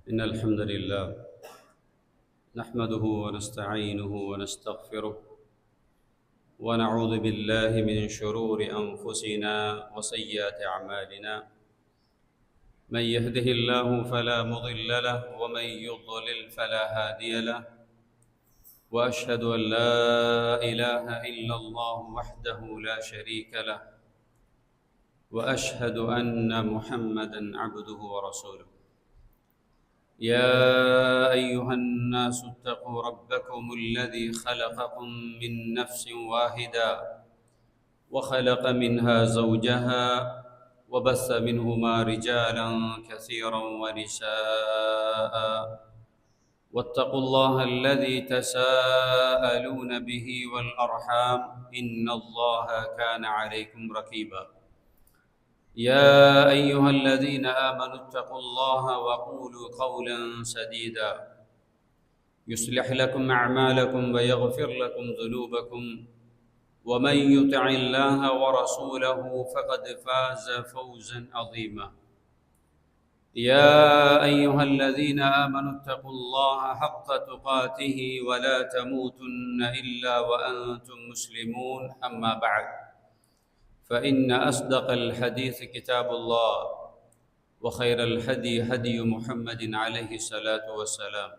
إن الحمد لله نحمده ونستعينه ونستغفره ونعوذ بالله من شرور أنفسنا وسيئات أعمالنا. من يهده الله فلا مضل له ومن يضلل فلا هادي له، وأشهد أن لا إله إلا الله وحده لا شريك له، وأشهد أن محمدا عبده ورسوله. يا أيها الناس اتقوا ربكم الذي خلقكم من نفس واحدة وخلق منها زوجها وبث منهما رجالا كثيرا ونساء، واتقوا الله الذي تساءلون به والأرحام إن الله كان عليكم رقيبا. يا أيها الذين آمنوا اتقوا الله وقولوا قولا سديدا يصلح لكم أعمالكم ويغفر لكم ذنوبكم، ومن يطع الله ورسوله فقد فاز فوزا عظيما. يا أيها الذين آمنوا اتقوا الله حق تقاته ولا تموتن إلا وأنتم مسلمون. أما بعد، فإن أصدق الحديث كتاب الله، وخير الهدي هدي محمد عليه الصلاة والسلام،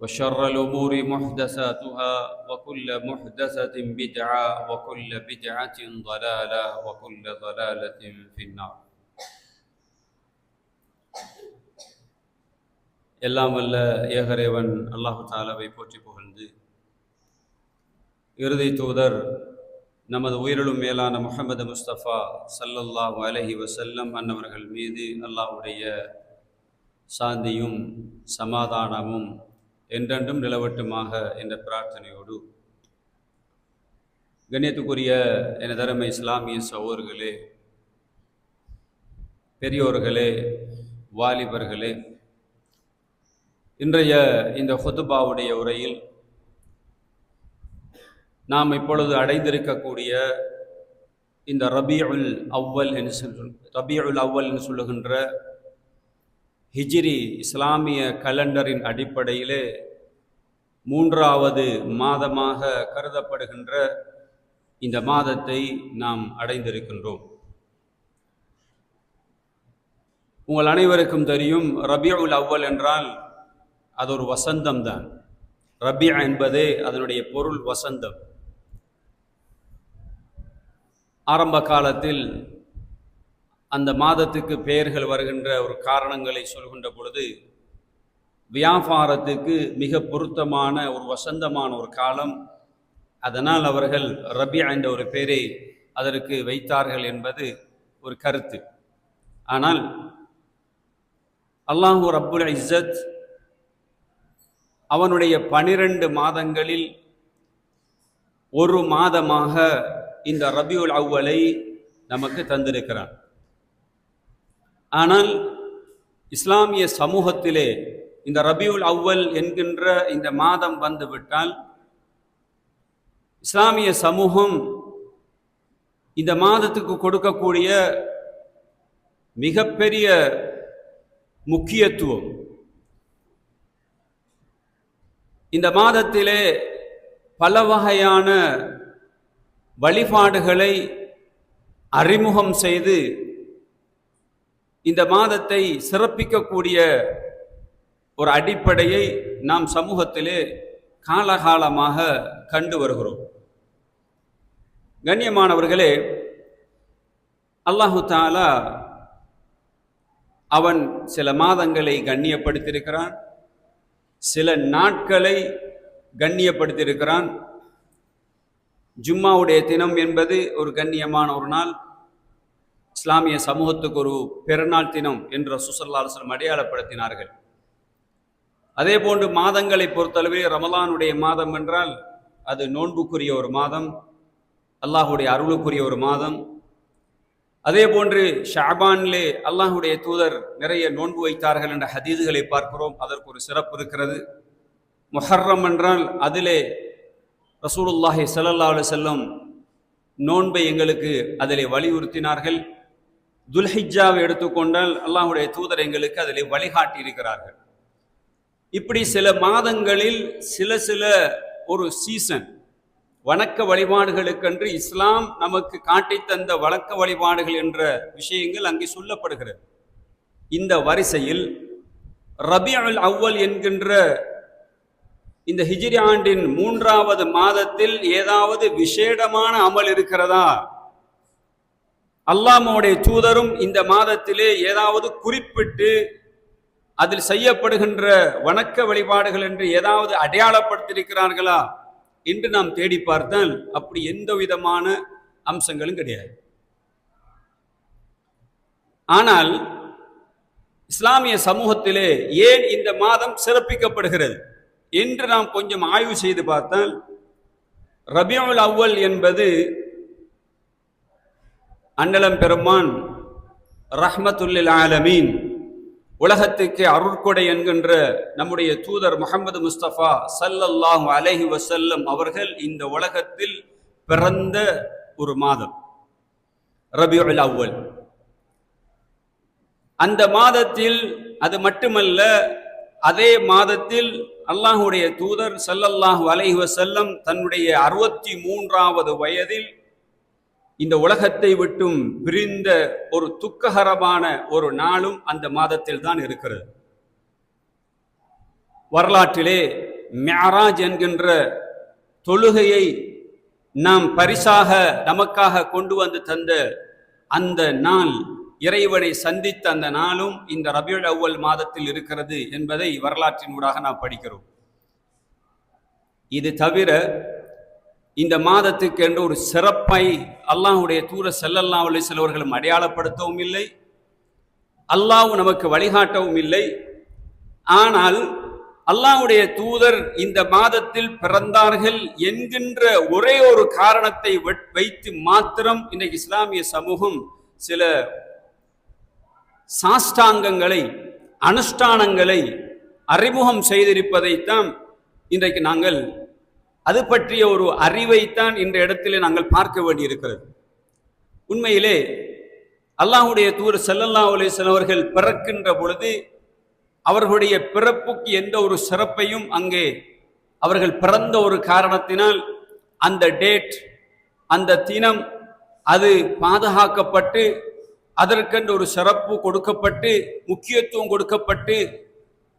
وشر الأمور محدثاتها، وكل محدثة بدعة، وكل بدعة ضلالة، وكل ضلالة في النار. எல்லாம் வல்ல ஏகரேவன் அல்லாஹு தாலாவை போற்றி புகழ்ந்து, இறுதி தூதர் நமது உயிரிலும் மேலான முஹம்மது முஸ்தபா ஸல்லல்லாஹு அலைஹி வஸல்லம் அன்னவர்கள் மீது அல்லாஹ்வுடைய சாந்தியும் சமாதானமும் என்றென்றும் நிலவட்டுமாக என்ற பிரார்த்தனையோடு, கண்ணியத்துக்குரிய எனதருமை இஸ்லாமிய சகோதரர்களே, பெரியோர்களே, வாலிபர்களே, இன்றைய இந்த ஹுதுபாவுடைய உரையில் நாம் இப்பொழுது அடைந்திருக்கக்கூடிய இந்த ரபீஉல் அவ்வல் என்று சொல்லுகின்ற ஹிஜ்ரி இஸ்லாமிய கலண்டரின் அடிப்படையிலே 3வது மாதமாக கருதப்படுகின்ற இந்த மாதத்தை நாம் அடைந்திருக்கின்றோம். உங்கள் அனைவருக்கும் தெரியும், ரபீஉல் அவ்வல் என்றால் அது ஒரு வசந்தம் தான். ரபீ என்பதே அதனுடைய பொருள் வசந்தம். ஆரம்ப காலத்தில் அந்த மாதத்துக்கு பெயர்கள் வருகின்ற ஒரு காரணங்களை சொல்கின்ற பொழுது, வியாபாரத்துக்கு மிக பொருத்தமான ஒரு வசந்தமான ஒரு காலம், அதனால் அவர்கள் ரபீ என்ற ஒரு பெயரை அதற்கு வைத்தார்கள் என்பது ஒரு கருத்து. ஆனால் அல்லாஹு ரப்புல் இஸ்ஸத் அவனுடைய 12 மாதங்களில் ஒரு மாதமாக இந்த ரபியுல் அவ்வலை நமக்கு தந்திருக்கிறான். ஆனால் இஸ்லாமிய சமூகத்திலே இந்த ரபியுல் அவ்வல் என்கின்ற இந்த மாதம் வந்துவிட்டால், இஸ்லாமிய சமூகம் இந்த மாதத்துக்கு கொடுக்கக்கூடிய மிகப்பெரிய முக்கியத்துவம், இந்த மாதத்திலே பல வகையான வழிபாடுகளை அறிமுகம் செய்து இந்த மாதத்தை சிறப்பிக்கக்கூடிய ஒரு அடிப்படையை நாம் சமூகத்திலே காலகாலமாக கண்டு வருகிறோம். கண்ணியமானவர்களே, அல்லாஹு தஆலா அவன் சில மாதங்களை கண்ணியப்படுத்தியிருக்கிறான், சில நாட்களை கண்ணியப்படுத்தியிருக்கிறான். ஜும்மாவுடைய தினம் என்பது ஒரு கண்ணியமான ஒரு நாள், இஸ்லாமிய சமூகத்துக்கு ஒரு பெருநாள் தினம் என்று ரசூலுல்லாஹி ஸல்லல்லாஹு அலைஹி வஸல்லம் அடையாளப்படுத்தினார்கள். அதே போன்று மாதங்களை பொறுத்தளவே ரமலானுடைய மாதம் என்றால் அது நோன்புக்குரிய ஒரு மாதம், அல்லாஹுடைய அருளுக்குரிய ஒரு மாதம். அதே போன்று ஷஅபானிலே அல்லாஹுடைய தூதர் நிறைய நோன்பு வைத்தார்கள் என்ற ஹதீதுகளை பார்க்கிறோம், அதற்கு ஒரு சிறப்பு இருக்கிறது. முஹர்ரம் என்றால் அதிலே ரசூலுல்லாஹி ஸல்லல்லாஹு அலைஹி வஸல்லம் நோன்பை எங்களுக்கு அதிலே வலியுறுத்தினார்கள். துல்ஹிஜ்ஜாவை எடுத்துக்கொண்டால் அல்லாஹ்வுடைய தூதர் எங்களுக்கு அதில் வழிகாட்டி இருக்கிறார்கள். இப்படி சில மாதங்களில் சில ஒரு சீசன் வணக்க வழிபாடுகளுக்கென்று இஸ்லாம் நமக்கு காட்டி தந்த வணக்க வழிபாடுகள் என்ற விஷயங்கள் அங்கே சொல்லப்படுகிறது. இந்த வரிசையில் ரபியுல் அவ்வல் என்கின்ற இந்த ஹிஜ்ரி ஆண்டின் 3வது மாதத்தில் ஏதாவது விசேடமான அமல் இருக்கிறதா? அல்லாஹ்வுடைய தூதரும் இந்த மாதத்திலே ஏதாவது குறிப்பிட்டு அதில் செய்யப்படுகின்ற வணக்க வழிபாடுகள் என்று ஏதாவது அடையாளப்படுத்தியிருக்கிறார்களா என்று நாம் தேடி பார்த்தால் அப்படி எந்த விதமான அம்சங்களும் கிடையாது. ஆனால் இஸ்லாமிய சமூகத்திலே ஏன் இந்த மாதம் சிறப்பிக்கப்படுகிறது என்று நாம் கொஞ்சம் ஆய்வு செய்து பார்த்தால், ரபியுல் அவ்வல் என்பது அன்னலம் பெருமான் ரஹ்மத்துல்லில் ஆலமீன், உலகத்துக்கு அருட்கொடை என்கின்ற நம்முடைய தூதர் முஹம்மது முஸ்தபா ஸல்லல்லாஹு அலைஹி வஸல்லம் அவர்கள் இந்த உலகத்தில் பிறந்த ஒரு மாதம் ரபியுல் அவ்வல். அந்த மாதத்தில் அது மட்டுமல்ல, அதே மாதத்தில் அல்லாஹ்வுடைய தூதர் ஸல்லல்லாஹு அலைஹி வஸல்லம் தன்னுடைய 63வது வயதில் இந்த உலகத்தை விட்டும் பிரிந்த ஒரு துக்ககரமான ஒரு நாளும் அந்த மாதத்தில் தான் இருக்கிறது. வரலாற்றிலே மிஅராஜ் என்கின்ற தொழுகையை நாம் பரிசாக நமக்காக கொண்டு வந்து தந்த அந்த நாள், இறைவனை சந்தித்த அந்த நாளும் இந்த ரபியுல் அவ்வல் மாதத்தில் இருக்கிறது என்பதை வரலாற்றின் ஊடாக நாம் படிக்கிறோம். இது தவிர இந்த மாதத்துக்கு என்று ஒரு சிறப்பை அல்லாஹ்வுடைய தூதர் ஸல்லல்லாஹு அலைஹி வஸல்லம் அவர்களும் அடையாளப்படுத்தவும் இல்லை, அல்லாஹ் நமக்கு வழிகாட்டவும் இல்லை. ஆனால் அல்லாஹ்வுடைய தூதர் இந்த மாதத்தில் பிறந்தார்கள் என்கின்ற ஒரே ஒரு காரணத்தை வைத்து மாத்திரம் இன்றைக்கு இஸ்லாமிய சமூகம் சில சாஷ்டாங்கங்களை, அனுஷ்டானங்களை அறிமுகம் செய்திருப்பதைத்தான் இன்றைக்கு நாங்கள் அது பற்றிய ஒரு அறிவைத்தான் இந்த இடத்திலே நாங்கள் பார்க்க வேண்டியிருக்கிறது. உண்மையிலே அல்லாஹ்வுடைய தூதர் ஸல்லல்லாஹு அலைஹி வஸல்லம் அவர்கள் பிறக்கின்ற பொழுது அவர்களுடைய பிறப்புக்கு எந்த ஒரு சிறப்பையும் அங்கே அவர்கள் பிறந்த ஒரு காரணத்தினால் அந்த டேட், அந்த தினம் அது பாதுகாக்கப்பட்டு அதற்கென்று ஒரு சிறப்பு கொடுக்கப்பட்டு முக்கியத்துவம் கொடுக்கப்பட்டு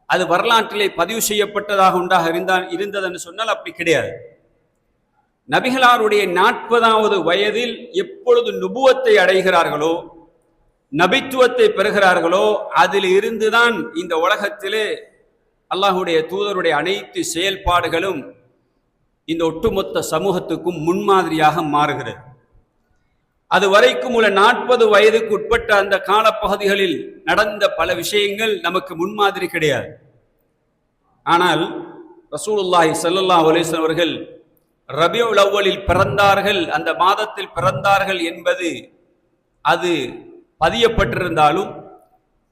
அது வரலாற்றிலே பதிவு செய்யப்பட்டதாக உண்டாக இருந்தது என்று சொன்னால் அப்படி கிடையாது. நபிகளாருடைய 40வது வயதில் எப்பொழுது நுபுவத்தை அடைகிறார்களோ, நபித்துவத்தை பெறுகிறார்களோ, அதில் இருந்துதான் இந்த உலகத்திலே அல்லாஹ்வுடைய தூதருடைய அனைத்து செயல்பாடுகளும் இந்த ஒட்டுமொத்த சமூகத்துக்கும் முன்மாதிரியாக மாறுகிறது. அது வரைக்கும் உள்ள 40 வயதுக்கு உட்பட்ட அந்த காலப்பகுதிகளில் நடந்த பல விஷயங்கள் நமக்கு முன்மாதிரி கிடையாது. ஆனால் ரசூலுல்லாஹி ஸல்லல்லாஹு அலைஹி வஸல்லம் அவர்கள் ரபியுல் அவ்வலில் பிறந்தார்கள், அந்த மாதத்தில் பிறந்தார்கள் என்பது அது பதியப்பட்டிருந்தாலும்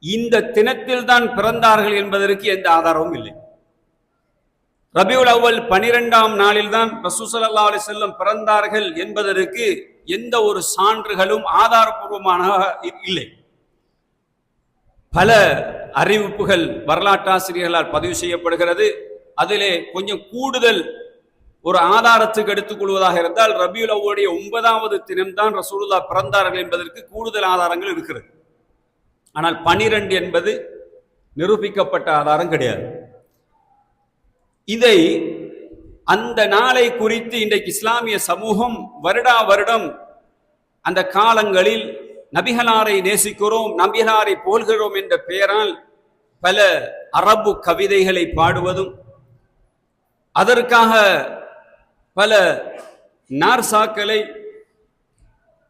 இந்த தினத்தில் தான் பிறந்தார்கள் என்பதற்கு எந்த ஆதாரமும் இல்லை. ரபியுல் அவ்வல் 12ஆம் நாளில் தான் ரசூல் ஸல்லல்லாஹு அலைஹி வஸல்லம் பிறந்தார்கள் என்பதற்கு எந்த ஒரு சான்றுகளும் ஆதாரபூர்வமான இல்லை. பல அறிவிப்புகள் வரலாற்றாசிரியர்களால் பதிவு செய்யப்படுகிறது. அதிலே கொஞ்சம் கூடுதல் ஒரு ஆதாரத்துக்கு எடுத்துக் கொள்வதாக இருந்தால் ரபியுல் அவ்வலுடைய 9வது தினம்தான் ரசூலுல்லாஹ் பிறந்தார்கள் என்பதற்கு கூடுதல் ஆதாரங்கள் இருக்கிறது. ஆனால் 12 என்பது நிரூபிக்கப்பட்ட ஆதாரம் கிடையாது. இதை அந்த நாளை குறித்து இன்றைக்கு இஸ்லாமிய சமூகம் வருடா வருடம் அந்த காலங்களில் நபிகளாரை நேசிக்கிறோம், நபிகளாரை போல்கிறோம் என்ற பெயரால் பல அரபு கவிதைகளை பாடுவதும், அதற்காக பல நார்சாக்களை,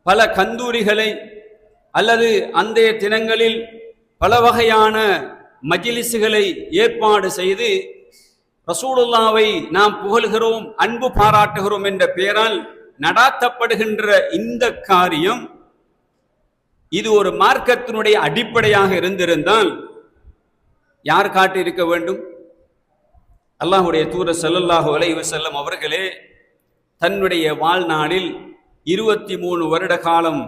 பல கந்தூரிகளை அல்லது அந்த தினங்களில் பல வகையான மஜ்லிஸ்களை ஏற்பாடு செய்து ரசூலுல்லாவை நாம் புகழ்கிறோம், அன்பு பாராட்டுகிறோம் என்ற பெயரால் நடாத்தப்படுகின்ற இந்த காரியம் இது ஒரு மார்க்கத்தினுடைய அடிப்படையாக இருந்திருந்தால் யார் காட்டியிருக்க வேண்டும்? அல்லாஹ்வுடைய தூதர் ஸல்லல்லாஹு அலைஹி வஸல்லம் அவர்களே தன்னுடைய வாழ்நாளில் 23 வருட காலம்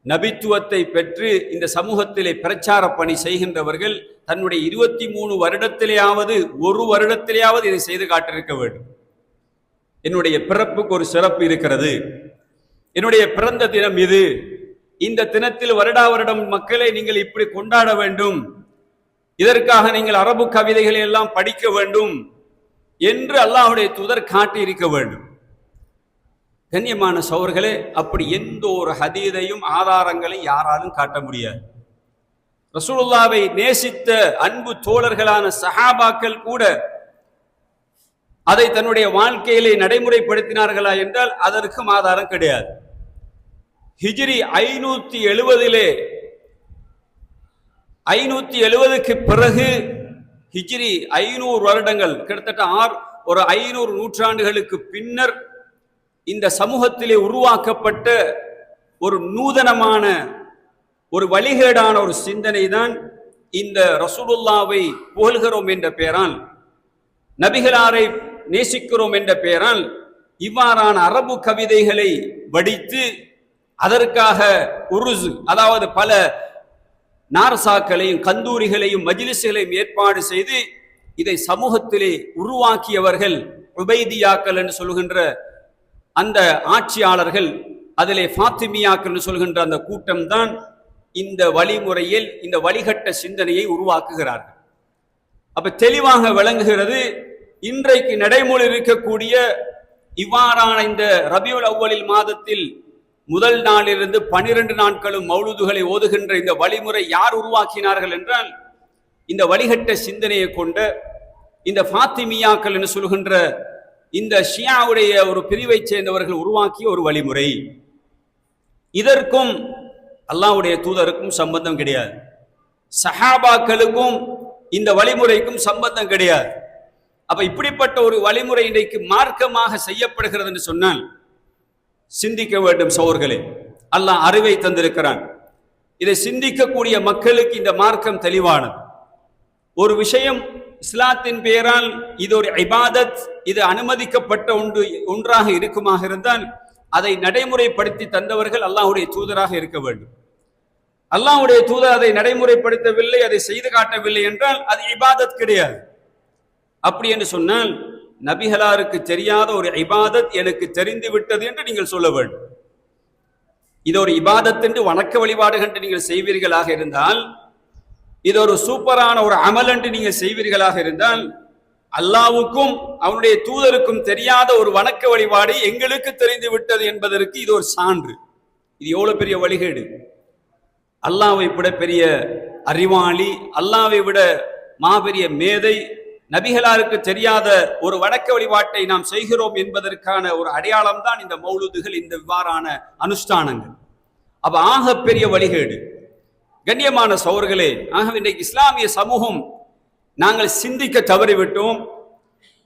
நபித்துவத்தை பெற்று இந்த சமூகத்திலே பிரச்சார பணி செய்கின்றவர்கள் தன்னுடைய 23 வருடத்திலேயாவது ஒரு வருடத்திலேயாவது இதை செய்து காட்டிருக்க வேண்டும். என்னுடைய பிறப்புக்கு ஒரு சிறப்பு இருக்கிறது, என்னுடைய பிறந்த தினம் இது, இந்த தினத்தில் வருடா வருடம் மக்களை நீங்கள் இப்படி கொண்டாட வேண்டும், இதற்காக நீங்கள் அரபு கவிதைகளை எல்லாம் படிக்க வேண்டும் என்று அல்லாஹ்வுடைய தூதர் காட்டியிருக்க வேண்டும். கண்ணியமான சகோதரர்களே, அப்படி எந்த ஒரு ஹதீதையும் ஆதாரங்களையும் யாராலும் காட்ட முடியாது. ரசூலுல்லாவை நேசித்த அன்பு தோழர்களான சஹாபாக்கள் கூட அதை தன்னுடைய வாழ்க்கையிலே நடைமுறைப்படுத்தினார்களா என்றால் அதற்கும் ஆதாரம் கிடையாது. ஹிஜ்ரி 570 570க்கு பிறகு ஹிஜ்ரி 500 வருடங்கள், கிட்டத்தட்ட ஒரு 500 நூற்றாண்டுகளுக்கு பின்னர் இந்த சமூகத்திலே உருவாக்கப்பட்ட ஒரு நூதனமான ஒரு வழிகேடான ஒரு சிந்தனை தான் இந்த ரசூலுல்லாவை புகழ்கிறோம் என்ற பெயரால், நபிகளாரை நேசிக்கிறோம் என்ற பெயரால் இவ்வாறான அரபு கவிதைகளை வடித்து அதற்காக உருஸ், அதாவது பல நார்சாக்களையும் கந்தூரிகளையும் மஜ்லிஸ்களையும் ஏற்பாடு செய்து இதை சமூகத்திலே உருவாக்கியவர்கள் உபைதியாக்கள் என்று சொல்கின்ற அந்த ஆட்சியாளர்கள், அதிலே ஃபாத்திமியாக்கள் என்று சொல்கின்ற அந்த கூட்டம் தான் இந்த வழிமுறையில் இந்த வழிகட்ட சிந்தனையை உருவாக்குகிறார்கள். அப்ப தெளிவாக விளங்குகிறது, இன்றைக்கு நடைமுறை இருக்கக்கூடிய இவ்வாறான இந்த ரபியுல் அவ்வலில் மாதத்தில் முதல் நாளிலிருந்து 12 நாட்களும் மௌலூதுகளை ஓதுகின்ற இந்த வழிமுறை யார் உருவாக்கினார்கள் என்றால், இந்த வழிகட்ட சிந்தனையை கொண்ட இந்த ஃபாத்திமியாக்கள் என்று சொல்கின்ற இந்த ஷியாவுடைய ஒரு பிரிவை சேர்ந்தவர்கள் உருவாக்கிய ஒரு வழிமுறை. இதற்கும் அல்லாஹ்வுடைய தூதருக்கும் சம்பந்தம் கிடையாது, சஹாபாக்களுக்கும் இந்த வழிமுறைக்கும் சம்பந்தம் கிடையாது. அப்ப இப்படிப்பட்ட ஒரு வழிமுறை இன்றைக்கு மார்க்கமாக செய்யப்படுகிறது என்று சொன்னால் சிந்திக்க வேண்டும் சகோதரர்களே. அல்லாஹ் அறிவை தந்திருக்கிறான். இதை சிந்திக்கக்கூடிய மக்களுக்கு இந்த மார்க்கம் தெளிவானது. ஒரு விஷயம் இஸ்லாத்தின் பெயரால் இது ஒரு இபாதத், இது அனுமதிக்கப்பட்ட ஒன்றாக இருக்குமாக இருந்தால் அதை நடைமுறைப்படுத்தி தந்தவர்கள் அல்லாஹ்வுடைய தூதராக இருக்க வேண்டும். அல்லாஹ்வுடைய தூதர் அதை நடைமுறைப்படுத்தவில்லை, அதை செய்து காட்டவில்லை என்றால் அது இபாதத் கிடையாது. அப்படி என்று சொன்னால் நபிகளாருக்கு தெரியாத ஒரு இபாதத் எனக்கு தெரிந்து விட்டது என்று நீங்கள் சொல்ல வேண்டும். இது ஒரு இபாதத் என்று வணக்க வழிபாடு என்று நீங்கள் செய்வீர்களாக இருந்தால், இது ஒரு சூப்பரான ஒரு அமல் என்று நீங்கள் செய்வீர்களாக இருந்தால், அல்லாஹ்வுக்கும் அவனுடைய தூதருக்கும் தெரியாத ஒரு வணக்க வழிபாடு எங்களுக்கு தெரிந்து விட்டது என்பதற்கு இது ஒரு சான்று. இது எவ்வளவு பெரிய வழிகேடு! அல்லாஹ்வை விட பெரிய அறிவாளி, அல்லாஹ்வை விட மாபெரிய மேதை, நபிகளாருக்கு தெரியாத ஒரு வணக்க வழிபாட்டை நாம் செய்கிறோம் என்பதற்கான ஒரு அடையாளம் தான் இந்த மௌலூதுகள், இந்த இவ்வாறான அனுஷ்டானங்கள். அப்ப ஆக பெரிய வழிகேடு. கண்ணியமான சகோதரர்களே, ஆகவே இன்றைக்கு இஸ்லாமிய சமூகம் நாங்கள் சிந்திக்க தவறிவிட்டோம்.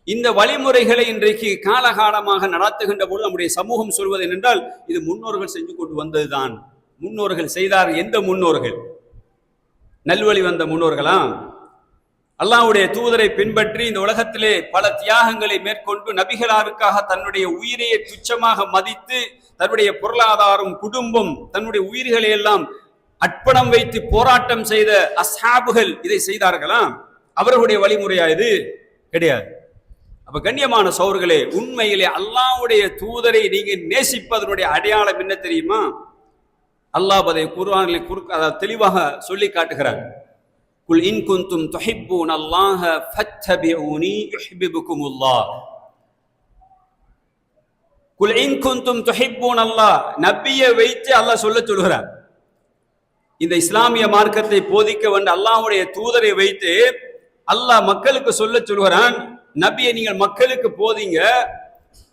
இந்த வழிமுறைகளை இன்றைக்கு காலகாலமாக நடத்துகின்ற போது நம்முடைய சமூகம் சொல்வது என்னென்றால், இது முன்னோர்கள் செஞ்சு கொண்டு வந்ததுதான். முன்னோர்கள் செய்தார். எந்த முன்னோர்கள்? நல்வழி வந்த முன்னோர்களா? அல்லாஹ்வுடைய தூதரை பின்பற்றி இந்த உலகத்திலே பல தியாகங்களை மேற்கொண்டு நபிகளாருக்காக தன்னுடைய உயிரையை துச்சமாக மதித்து தன்னுடைய பொருளாதாரம், குடும்பம், தன்னுடைய உயிர்களை எல்லாம் அர்ப்பணம் வைத்து போராட்டம் செய்த அஸ்ஹாபுகள் இதை செய்தார்களா? அவர்களுடைய வழிமுறையா இது? கிடையாது. அப்ப கண்ணியமான சகோதரர்களே, உண்மையிலே அல்லாஹ்வுடைய தூதரை நீங்க நேசிப்பதனுடைய அடையாளம் என்ன தெரியுமா? அல்லாஹ் அதை குர்ஆனிலே தெளிவாக சொல்லி காட்டுகிறார். குல் இன் குன்தும் துஹிப்பூனல்லாஹ ஃபத்தபிஊனி யுஹிப்புகுமுல்லாஹ். குல் இன் குன்தும் துஹிப்பூனல்லாஹ், நபியை வைத்து அல்லாஹ் சொல்கிறார். இந்த இஸ்லாமிய மார்க்கத்தை போதிக்க வந்த அல்லாஹ்வுடைய தூதரை வைத்து அல்லாஹ் மக்களுக்கு சொல்கிறான், நபியை நீங்கள் மக்களுக்கு போதிங்க,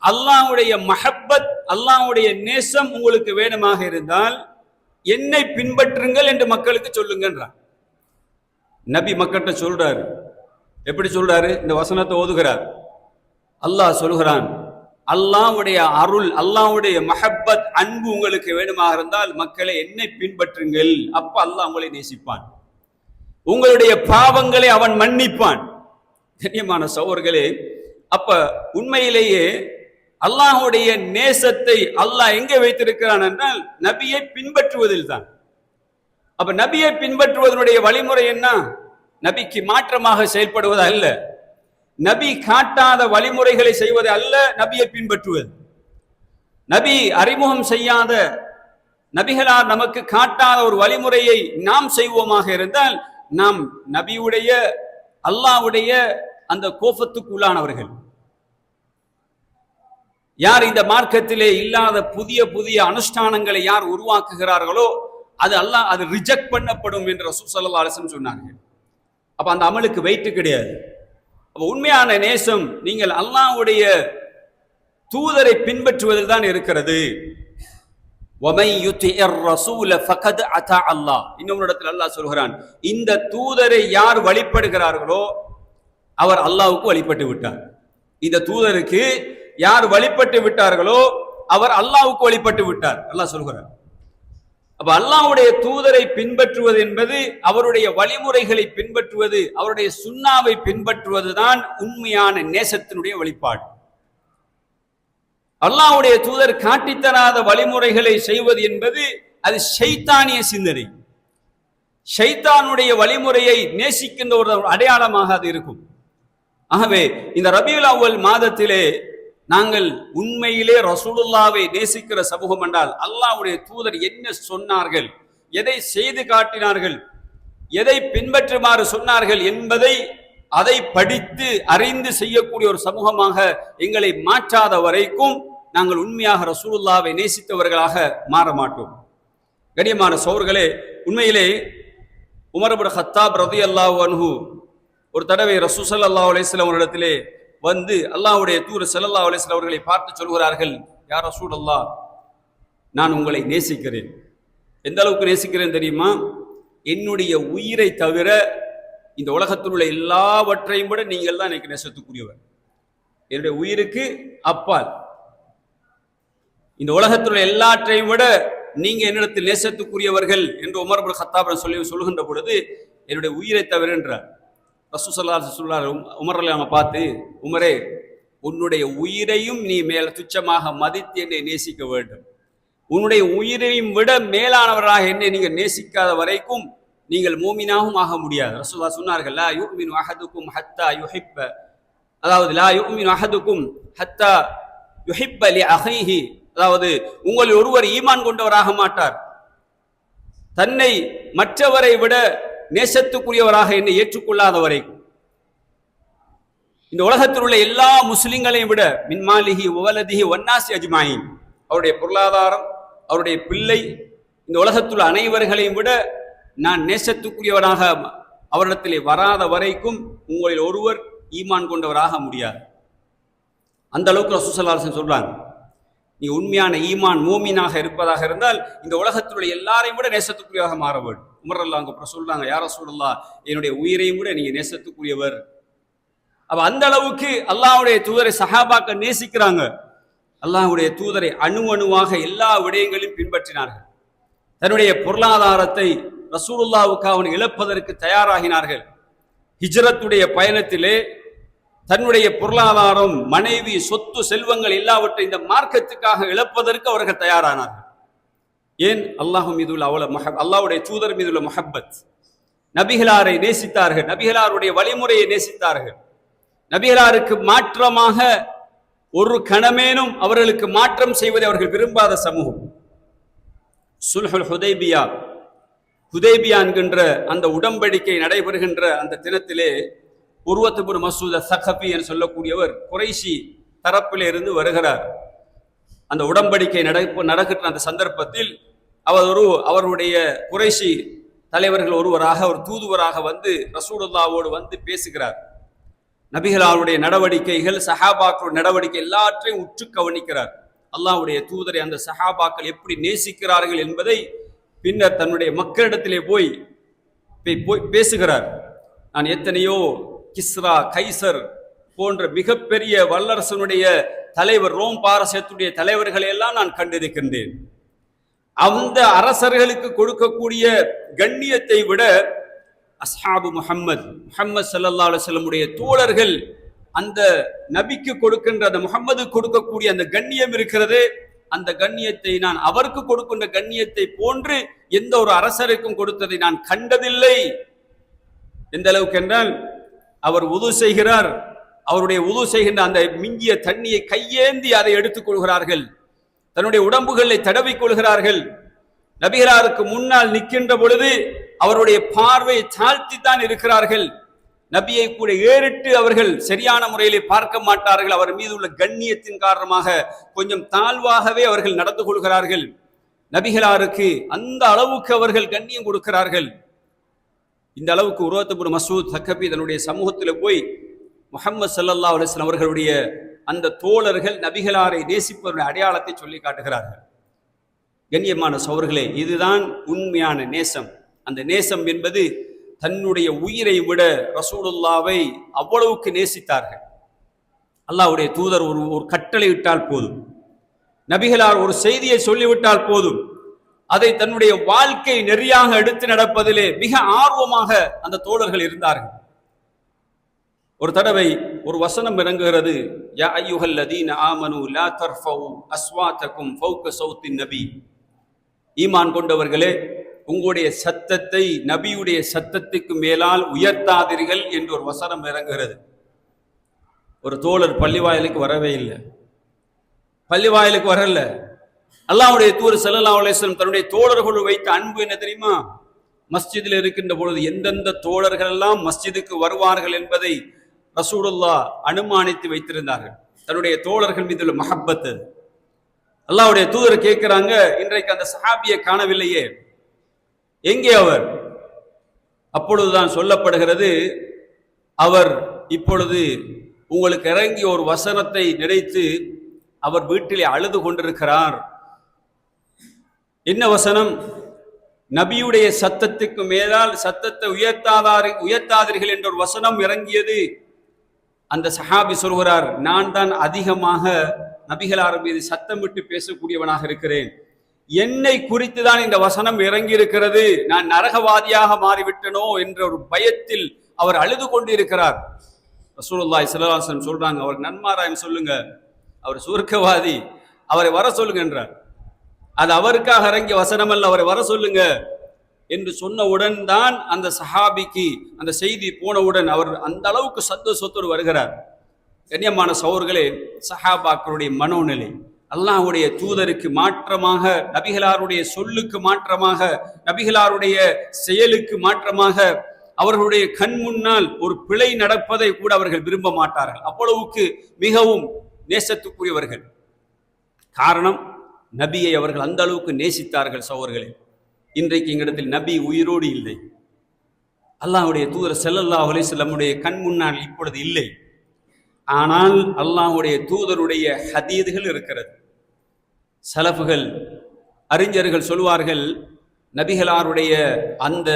அல்லாஹ்வுடைய மஹப்பத், அல்லாஹ்வுடைய நேசம் உங்களுக்கு வேணுமாக இருந்தால் என்னை பின்பற்றுங்கள் என்று மக்களுக்கு சொல்லுங்கன்றான். நபி மக்கள்கிட்ட சொல்றாரு. எப்படி சொல்றாரு? இந்த வசனத்தை ஓதுகிறார். அல்லாஹ் சொல்கிறான், அல்லாஹ்வுடைய அருள், அல்லாஹ்வுடைய மஹப்பத், அன்பு உங்களுக்கு வேணுமாக இருந்தால் மக்களை என்னை பின்பற்றுங்கள். அப்ப அல்லாஹ் உங்களை நேசிப்பான், உங்களுடைய பாவங்களை அவன் மன்னிப்பான். கண்ணியமான சகோதரர்களே, அப்ப உண்மையிலேயே அல்லாஹுடைய நேசத்தை அல்லாஹ் எங்கே வைத்திருக்கிறான் என்றால் நபியை பின்பற்றுவதில் தான். அப்ப நபியை பின்பற்றுவதனுடைய வழிமுறை என்ன? நபிக்கு மாற்றமாக செயல்படுவது அல்ல, நபி காட்டாத வழிமுறைகளை செய்வது அல்ல, நபியை பின்பற்றுவது. நபி அறிமுகம் செய்யாத, நபிகளார் நமக்கு காட்டாத ஒரு வழிமுறையை நாம் செய்வோமாக இருந்தால் நாம் நபியுடைய அல்லாஹ்வுடைய அந்த கோபத்துக்கு உள்ளானவர்கள். யார் இந்த மார்க்கத்திலே இல்லாத புதிய புதிய அனுஷ்டானங்களை யார் உருவாக்குகிறார்களோ அது ரிஜெக்ட் பண்ணப்படும் என்று ரசூல் ஸல்லல்லாஹு அலைஹி வஸல்லம் சொன்னார்கள். அப்ப அந்த அமலுக்கு வெயிட் கிடையாது. அப்ப உண்மையான நேசம் நீங்கள் அல்லாஹ்வுடைய தூதரை பின்பற்றுவதில் தான் இருக்கிறது. وَمَن يُطِعِ الرَّسُولَ فَقَدْ أَطَاعَ اللَّهَ. இன்னொரு இடத்தில் அல்லாஹ் சொல்கிறான், இந்த தூதரை யார் வழிபடுகிறார்களோ அவர் அல்லாஹ்வுக்கு வழிபட்டு விட்டார். இந்த தூதருக்கு யார் வழிபட்டு விட்டார்களோ அவர் அல்லாஹ்வுக்கு வழிபட்டு விட்டார் அல்லாஹ் சொல்கிறார். அப்ப அல்லாஹ்வுடைய தூதரை பின்பற்றுவது என்பது அவருடைய வழிமுறைகளை பின்பற்றுவது, அவருடைய சுன்னாவை பின்பற்றுவதுதான் உண்மையான நேசத்தினுடைய வெளிப்பாடு. அல்லாஹ்வுடைய தூதர் காட்டித்தராத வழிமுறைகளை செய்வது என்பது அது ஷைத்தானிய சிந்தனை, ஷைத்தானுடைய வழிமுறையை நேசிக்கின்ற ஒரு அடையாளமாக அது இருக்கும். ஆகவே இந்த ரபியுல் அவ்வல் மாதத்திலே நாங்கள் உண்மையிலே ரசூலுல்லாவை நேசிக்கிற சமூகம் என்றால் அல்லாஹ்வுடைய தூதர் என்ன சொன்னார்கள், எதை செய்து காட்டினார்கள், எதை பின்பற்றுமாறு சொன்னார்கள் என்பதை அதை படித்து அறிந்து செய்யக்கூடிய ஒரு சமூகமாக எங்களை மாற்றாத வரைக்கும் நாங்கள் உண்மையாக ரசூலுல்லாவை நேசித்தவர்களாக மாற மாட்டோம். கண்ணியமான சகோதரர்களே, உண்மையிலே உமர் இப்னு கத்தாப் ரலியல்லாஹு அன்ஹு ஒரு தடவை ரசூல் ஸல்லல்லாஹு அலைஹி வஸல்லம் அவர்களிடத்திலே வந்து அல்லாஹ்வுடைய தூதர் ஸல்லல்லாஹு அலைஹி வஸல்லம் அவர்களை பார்த்து சொல்கிறார்கள், யா ரசூலல்லாஹ், நான் உங்களை நேசிக்கிறேன். எந்த அளவுக்கு நேசிக்கிறேன் தெரியுமா? என்னுடைய உயிரை தவிர இந்த உலகத்தில் உள்ள எல்லாவற்றையும் விட நீங்கள் தான் எனக்கு நேசத்துக்குரியவர். என்னுடைய உயிருக்கு அப்பால் இந்த உலகத்தில் உள்ள எல்லாற்றையும் விட நீங்க என்னிடத்தில் நேசத்துக்குரியவர்கள் என்று உமர் இப்னு கத்தாப் சொல்லுகின்ற பொழுது என்னுடைய உயிரை தவிர என்றார். ரசூல் ஸல்லல்லாஹு அலைஹி வஸல்லம் உமர் ரலியல்லாஹு அன்ஹு பார்த்து, உமரே, உன்னுடைய உயிரையும் நீ மேல துச்சமாக மதித்து என்னை நேசிக்க வேண்டும். உன்னுடைய உயிரையும் விட மேலானவராக என்னை நீங்கள் நேசிக்காத வரைக்கும் நீங்கள் மூமினாகவும் ஆக முடியாது. ரசூலுல்லாஹ் சொன்னார்கள், லா யுமினு அஹதுக்கும் ஹத்தா யுஹிப்ப, அதாவது லா யுமினு அஹதுக்கும் ஹத்தா யுஹிப்ப லி அஹீஹி, அதாவது உங்களில் ஒருவர் ஈமான் கொண்டவராக மாட்டார் தன்னை மற்றவரை விட நேசத்துக்குரியவராக என்னை ஏற்றுக்கொள்ளாத வரைக்கும். இந்த உலகத்தில் உள்ள எல்லா முஸ்லிம்களையும் விட மின்மாலிஹி வலதிஹி வன்னாசி அஜ்மாயின், அவருடைய பொருளாதாரம், அவருடைய பிள்ளை, இந்த உலகத்துள்ள அனைவர்களையும் விட நான் நேசத்துக்குரியவராக அவரிடத்திலே வராத வரைக்கும் உங்களில் ஒருவர் ஈமான் கொண்டவராக முடியாது. அந்த அளவுக்கு ரசூல் ஸல்லல்லாஹு அலைஹி வஸல்லம் சொல்றாங்க, நீ உண்மையான ஈமான் மூமினாக இருப்பதாக இருந்தால் இந்த உலகத்தில் உள்ள எல்லாரையும் விட நேசத்துக்குரியவராக மாற வேண்டும். உமர் ரலியல்லாஹு அன்ஹு சொல்றாங்க, யா ரசூலல்லாஹ், என்னுடைய உயிரையும் விட நீங்க நேசத்துக்குரியவர். அப்ப அந்த அளவுக்கு அல்லாஹ்வுடைய தூதரை சஹாபாக்கள் நேசிக்கிறாங்க. அல்லாஹ்வுடைய தூதரை அணுவாக எல்லா விடயங்களையும் பின்பற்றினார்கள். தன்னுடைய பொருளாதாரத்தை ரசூலுல்லாஹ்வுக்காக இழப்பதற்கு தயாராகினார்கள். ஹிஜ்ரத்துடைய பயணத்திலே தன்னுடைய பொருளாதாரம், மனைவி, சொத்து, செல்வங்கள் எல்லாவற்றை இந்த மார்க்கத்துக்காக இழப்பதற்கு அவர்கள் தயாரானார்கள். ஏன்? அல்லாஹ் மீதுள்ள அல்லாஹ்வுடைய தூதர் மீதுள்ள முஹப்பத். நபிகளாரை நேசித்தார்கள், நபிகளாருடைய வழிமுறையை நேசித்தார்கள். நபிகளாருக்கு மாற்றமாக ஒரு கணமேனும் அவர்களுக்கு மாற்றம் செய்வதை அவர்கள் விரும்பாத சமூகம். சுல்ஹுல் ஹுதைபியா, ஹுதைபியா என்கின்ற அந்த உடன்படிக்கை நடைபெறுகின்ற அந்த தினத்திலே உர்வத் இப்னு மஸ்ஊத் ஸகஃபி என்று சொல்லக்கூடியவர் குறைஷி தரப்பிலே இருந்து வருகிறார். அந்த உடன்படிக்கை நடக்கின்ற அந்த சந்தர்ப்பத்தில் அவருடைய குறைஷி தலைவர்கள் ஒருவராக, ஒரு தூதுவராக வந்து ரசூலுல்லாஹ்வோடு வந்து பேசுகிறார். நபிகளாருடைய நடவடிக்கைகள், சஹாபாக்களுடைய நடவடிக்கை எல்லாற்றையும் உற்று கவனிக்கிறார். அல்லாஹ்வுடைய தூதரை அந்த சஹாபாக்கள் எப்படி நேசிக்கிறார்கள் என்பதை பின்னர் தன்னுடைய மக்களிடத்திலே போய் பேசுகிறார். நான் எத்தனையோ கிஸ்ரா, கைசர் போன்ற மிகப்பெரிய வல்லரசனுடைய தலைவர், ரோம் பாரசீகத்துடைய தலைவர்களை எல்லாம் நான் கண்டிருக்கின்றேன். அந்த அரசர்களுக்கு கொடுக்கக்கூடிய கண்ணியத்தை விட அஸ்ஹாபு முஹம்மது ஸல்லல்லாஹு அலைஹி வஸல்லம் உடைய தோழர்கள் அந்த நபிக்கு கொடுக்கின்ற அந்த முகம்மது கொடுக்கக்கூடிய அந்த கண்ணியம் இருக்கிறது, அந்த கண்ணியத்தை நான் அவருக்கு கொடுக்கின்ற கண்ணியத்தை போன்று எந்த ஒரு அரசருக்கும் கொடுத்ததை நான் கண்டதில்லை. எந்த அளவுக்கு என்றால், அவர் உது செய்கிறார், அவருடைய உது செய்கின்ற அந்த மிஞ்சிய தண்ணியை கையேந்தி அதை எடுத்துக் கொள்கிறார்கள், தன்னுடைய உடம்புகளை தடவிக் கொள்கிறார்கள். நபிகளாருக்கு முன்னால் நிற்கின்ற பொழுது அவருடைய பார்வையை தாழ்த்தி தான் இருக்கிறார்கள். நபியை கூட ஏறிட்டு அவர்கள் சரியான முறையிலே பார்க்க மாட்டார்கள். அவர் மீது உள்ள கண்ணியத்தின் காரணமாக கொஞ்சம் தாழ்வாகவே அவர்கள் நடந்து கொள்கிறார்கள். நபிகளாருக்கு அந்த அளவுக்கு அவர்கள் கண்ணியம் கொடுக்கிறார்கள். இந்த அளவுக்கு உர்வத் இப்னு மஸ்ஊத் தக்கபி தன்னுடைய சமூகத்தில் போய் முஹம்மது ஸல்லல்லாஹு அலைஹி வஸல்லம் அவர்களுடைய அந்த தோழர்கள் நபிகளாரை நேசிப்பவருடைய அடையாளத்தை சொல்லி காட்டுகிறார்கள். கண்ணியமான சகோதரர்களே, இதுதான் உண்மையான நேசம். அந்த நேசம் என்பது தன்னுடைய உயிரை விட ரசூலுல்லாவை அவ்வளவுக்கு நேசித்தார்கள். அல்லாஹ்வுடைய தூதர் ஒரு கட்டளை இட்டால் போதும், நபிகளார் ஒரு செய்தியை சொல்லிவிட்டால் போதும், அதை தன்னுடைய வாழ்க்கை நெறியாக எடுத்து நடப்பதிலே மிக ஆர்வமாக அந்த தோழர்கள் இருந்தார்கள். ஒரு தடவை ஒரு வசனம் இறங்குகிறது, யா அய்யுஹல்லதீன ஆமனு லா தர்ஃபஉ அஸ்வாத்தகும் ஃபௌக ஸௌத்தின் நபி. ஈமான் கொண்டவர்களே, உங்களுடைய சத்தத்தை நபியுடைய சத்தத்துக்கு மேலால் உயர்த்தாதீர்கள் என்று ஒரு வசனம் இறங்குகிறது. ஒரு தோழர் பள்ளிவாயலுக்கு வரவே இல்லை, பள்ளிவாயலுக்கு வரல. அல்லாஹ்வுடைய தூதர் ஸல்லல்லாஹு அலைஹி வஸல்லம் தன்னுடைய தோழர்கள் வைத்த அன்பு என்ன தெரியுமா? மஸ்ஜிதில் இருக்கின்ற பொழுது எந்தெந்த தோழர்கள் எல்லாம் மஸ்ஜிதுக்கு வருவார்கள் என்பதை ரசூலுல்லாஹ் அனுமானித்து வைத்திருந்தார்கள். தன்னுடைய தோழர்கள் மீது உள்ள மஹப்பத். அல்லாஹ்வுடைய தூதர் கேட்கிறாங்க, இன்றைக்கு அந்த சஹாபியை காணவில்லையே, எங்கே அவர்? அப்பொழுதுதான் சொல்லப்படுகிறது, அவர் இப்பொழுது உங்களுக்கு இறங்கிய ஒரு வசனத்தை நினைத்து அவர் வீட்டிலே அழுது கொண்டிருக்கிறார். என்ன வசனம்? நபியுடைய சத்தத்துக்கு மேலால் சத்தத்தை உயர்த்தாதீர்கள் என்ற ஒரு வசனம் இறங்கியது. அந்த சஹாபி சொல்கிறார், நான் தான் அதிகமாக நபிகளார் மீது சத்தமிட்டு பேசக்கூடியவனாக இருக்கிறேன், என்னை குறித்து தான் இந்த வசனம் இறங்கி இருக்கிறது, நான் நரகவாதியாக மாறிவிட்டனோ என்ற ஒரு பயத்தில் அவர் அழுது கொண்டிருக்கிறார். ரசூலுல்லாஹி ஸல்லல்லாஹு அலைஹி வஸல்லம் சொல்றாங்க, அவர் நன்மாராயம் சொல்லுங்க, அவர் சுவர்க்கவாதி, அவரை வர சொல்லுங்க என்றார். அது அவருக்காக இறங்கிய வசனம் அல்ல, அவரை வர சொல்லுங்க என்று சொன்னவுடன் தான் அந்த சஹாபிக்கு அந்த செய்தி போனவுடன் அவர் அந்த அளவுக்கு சந்தோஷத்தோடு வருகிறார். கண்ணியமான சகோதரர்களே, சஹாபாக்களுடைய மனோநிலை அல்லாஹ்வுடைய தூதருக்கு மாற்றமாக, நபிகளாருடைய சொல்லுக்கு மாற்றமாக, நபிகளாருடைய செயலுக்கு மாற்றமாக அவர்களுடைய கண் முன்னால் ஒரு பிழை நடப்பதை கூட அவர்கள் விரும்ப மாட்டார்கள். அவ்வளவுக்கு மிகவும் நேசத்துக்குரியவர்கள். காரணம், நபியை அவர்கள் அந்த அளவுக்கு நேசித்தார்கள். சகோதரர்களே, இன்றைக்கு எங்களிடத்தில் நபி உயிரோடு இல்லை. அல்லாஹ்வுடைய தூதர் ஸல்லல்லாஹு அலைஹி வஸல்லமுடைய கண் முன்னால் இப்பொழுது இல்லை. ஆனால் அல்லாஹ்வுடைய தூதருடைய ஹதீதுகள் இருக்கிறது. சலஃபுகள், அறிஞர்கள் சொல்வார்கள், நபிகளாருடைய அந்த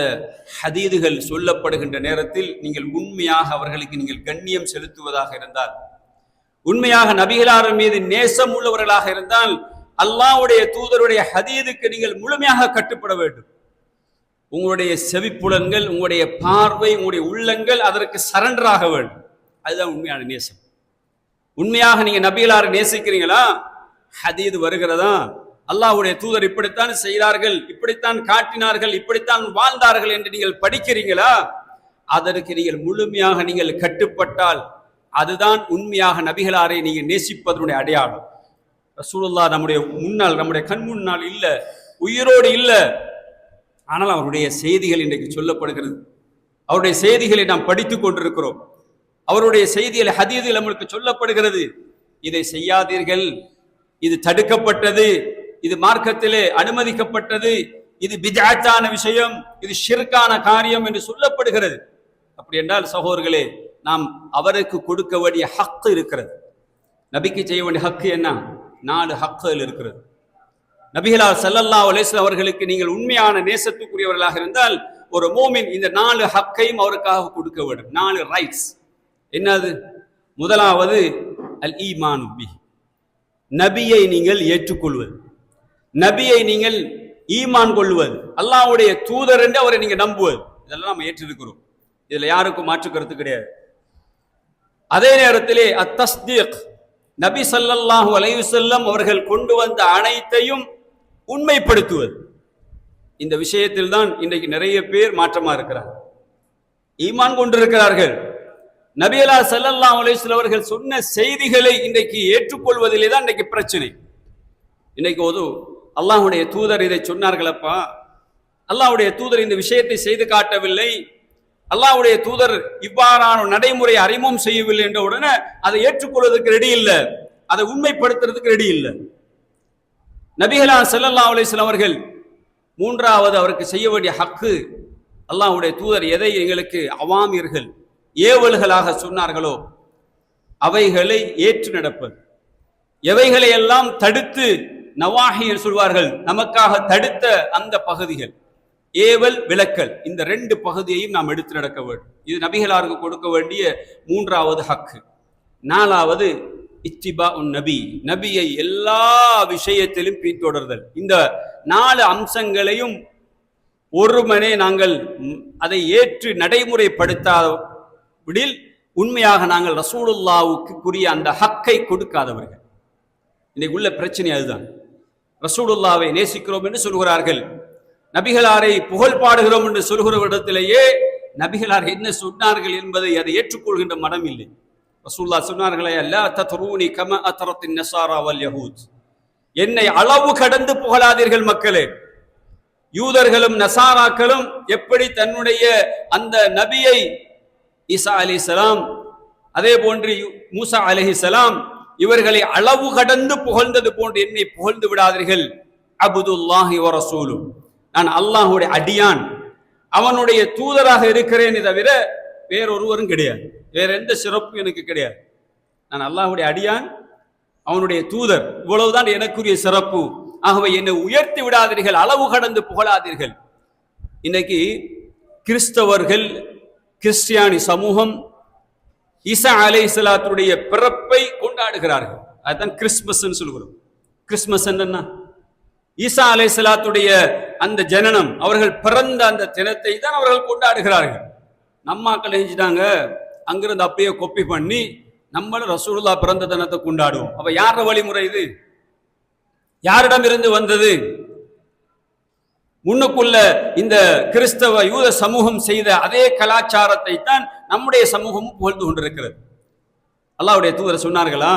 ஹதீதுகள் சொல்லப்படுகின்ற நேரத்தில் நீங்கள் உண்மையாக அவர்களுக்கு நீங்கள் கண்ணியம் செலுத்துவதாக இருந்தால், உண்மையாக நபிகளார் மீது நேசம் உள்ளவர்களாக இருந்தால், அல்லாஹ்வுடைய தூதருடைய ஹதீதுக்கு நீங்கள் முழுமையாக கட்டுப்பட வேண்டும். உங்களுடைய செவிப்புலன்கள், உங்களுடைய பார்வை, உங்களுடைய உள்ளங்கள் அதற்கு சரண்டராக வேண்டும். அதுதான் உண்மையான நேசம். உண்மையாக நீங்க நபிகளாரை நேசிக்கிறீங்களா? ஹதீது வருகிறதா? அல்லாஹ்வுடைய தூதர் இப்படித்தான் செய்தார்கள், இப்படித்தான் காட்டினார்கள், இப்படித்தான் வாழ்ந்தார்கள் என்று நீங்கள் படிக்கிறீங்களா? அதற்கு நீங்கள் முழுமையாக நீங்கள் கட்டுப்பட்டால் அதுதான் உண்மையாக நபிகளாரை நீங்க நேசிப்பதனுடைய அடையாளம். ரசூலுல்லாஹ் நம்முடைய முன்னால், நம்முடைய கண் முன்னால் இல்ல, உயிரோடு இல்ல, ஆனால் அவருடைய செய்திகள் இன்றைக்கு சொல்லப்படுகிறது. அவருடைய செய்திகளை நாம் படித்துக் கொண்டிருக்கிறோம். அவருடைய செய்திகள் ஹதீஸில் நம்மளுக்கு சொல்லப்படுகிறது, இதை செய்யாதீர்கள், இது தடுக்கப்பட்டது, இது மார்க்கத்திலே அனுமதிக்கப்பட்டது, இது பித்அத்தான விஷயம், இது ஷிர்கான காரியம் என்று சொல்லப்படுகிறது. அப்படி என்றால் சகோதரர்களே, நாம் அவருக்கு கொடுக்க வேண்டிய ஹக்கு இருக்கிறது. நபிக்கு செய்ய வேண்டிய ஹக்கு என்ன? 4 ஹக்குகள் இருக்கிறது. நபிகளார் ஸல்லல்லாஹு அலைஹி வஸல்லம் அவர்களுக்கு நீங்கள் உண்மையான நேசத்துக்குரியவர்களாக இருந்தால் ஒரு மூமின் இந்த 4 ஹக்கையும் அவருக்காக கொடுக்க வேண்டும். 4 ரைட்ஸ். என்னது? முதலாவது அல் ஈமானு பிஹி, நபியை நீங்கள் ஏற்றுக்கொள்வது, நபியை நீங்கள் ஈமான் கொள்வது, அல்லாஹ்வுடைய தூதர் என்று அவரை நீங்க நம்புவது. இதெல்லாம் நம்ம ஏற்றிருக்கிறோம், இதுல யாருக்கும் மாற்று கருத்து கிடையாது. அதே நேரத்திலே அத்தஸ்தீக், நபி ஸல்லல்லாஹு அலைஹி வஸல்லம் அவர்கள் கொண்டு வந்த அனைத்தையும் உண்மைப்படுத்துவது. இந்த விஷயத்தில் தான் இன்றைக்கு நிறைய பேர் மாற்றமா இருக்கிறார். ஈமான் கொண்டிருக்கிறார்கள், நபியலா ஸல்லல்லாஹு அலைஹி வஸல்லம் அவர்கள் சொன்ன செய்திகளை இன்றைக்கு ஏற்றுக்கொள்வதிலே தான் இன்றைக்கு பிரச்சனை. இன்னைக்கு அல்லாஹ்வுடைய தூதர் இதை சொன்னார்களப்பா, அல்லாஹ்வுடைய தூதர் இந்த விஷயத்தை செய்து காட்டவில்லை, அல்லாஹ்வுடைய தூதர் இவ்வாறான நடைமுறை அறிமுகம் செய்யவில்லை என்ற உடனே அதை ஏற்றுக்கொள்வதற்கு ரெடி இல்லை, அதை உண்மைப்படுத்துறதுக்கு ரெடி இல்லை. நபிகளா ஸல்லல்லாஹு அலைஹி வஸல்லம் அவர்கள் மூன்றாவது அவருக்கு செய்ய வேண்டிய ஹக்கு, அல்லாஹ்வுடைய தூதர் எதை எங்களுக்கு அவாமீர்கள் ஏவல்களாக சொன்னார்களோ அவைகளை ஏற்று நடப்பது, எவைகளை எல்லாம் தடுத்து நவாஹி என்று சொல்வார்கள், நமக்காக தடுத்த அந்த பகுதிகள், ஏவல் விளக்கல், இந்த ரெண்டு பகுதியையும் நாம் எடுத்து நடக்க வேண்டும். இது நபிகளாருக்கு கொடுக்க வேண்டிய மூன்றாவது ஹக்கு. நாலாவது இத்திபா உன் நபி, நபியை எல்லா விஷயத்திலும் பின்தொடர்தல். இந்த 4 அம்சங்களையும் ஒருமனே நாங்கள் அதை ஏற்று நடைமுறைப்படுத்தாவிடில் உண்மையாக நாங்கள் ரசூலுல்லாவுக்கு கூறிய அந்த ஹக்கை கொடுக்காதவர்கள். இன்னைக்கு உள்ள பிரச்சனை அதுதான். ரசூலுல்லாவை நேசிக்கிறோம் என்று சொல்கிறார்கள், நபிகளாரை புகழ் பாடுகிறோம் என்று சொல்கிற இடத்திலேயே நபிகளார் என்ன சொன்னார்கள் என்பதை அதை ஏற்றுக்கொள்கின்ற மனம் இல்லை. ரசூலுல்லாஹ் சொன்னார்களே, லா தத்ரூனி கமா அத்ரத்தின் நஸாரா வல் யஹூத், என்னை அளவு கடந்து புகழாதீர்கள் மக்களே. யூதர்களும் நசாராக்களும் எப்படி தன்னுடைய அந்த நபியை ஈசா அலைஹிஸ்ஸலாம், அதே போன்று மூசா அலைஹிஸ்ஸலாம் இவர்களை அளவு கடந்து புகழ்ந்தது போன்று என்னை புகழ்ந்து விடாதீர்கள். அப்துல்லாஹி வ ரசூலு, நான் அல்லாஹ்வுடைய அடியான், அவனுடைய தூதராக இருக்கிறேனே தவிர வேறொருவரும் கிடையாது, வேற எந்த சிறப்பும் எனக்கு கிடையாது. நான் அல்லாஹ்வுடைய அடியான், அவனுடைய தூதர், இவ்வளவுதான் எனக்குரிய சிறப்பு. ஆகவே என்னை உயர்த்தி விடாதீர்கள், அளவு கடந்து புகழாதீர்கள். இன்னைக்கு கிறிஸ்தவர்கள், கிறிஸ்டியானி சமூகம் ஈசா அலைஹிஸ்ஸலாத்துடைய பிறப்பை கொண்டாடுகிறார்கள். அதுதான் கிறிஸ்மஸ் சொல்கிறோம். கிறிஸ்மஸ் என்ன? ஈசா அலைஹிஸ்ஸலாத்துடைய அந்த ஜனனம், அவர்கள் பிறந்த அந்த தினத்தை தான் அவர்கள் கொண்டாடுகிறார்கள். நம்மாக்கள் செஞ்சுட்டாங்க, அங்கிருந்து அப்படியே கொப்பி பண்ணி நம்மளும் ரசூலுல்லாஹ் பிறந்த தினத்தை கொண்டாடுவோம். அப்ப யார வழிமுறை இது? யாரிடம் இருந்து வந்தது? முன்னுக்குள்ள இந்த கிறிஸ்தவ யூத சமூகம் செய்த அதே கலாச்சாரத்தை தான் நம்முடைய சமூகமும் புகழ்ந்து கொண்டிருக்கிறது. அல்லாஹ்வுடைய தூதர் சொன்னார்களா,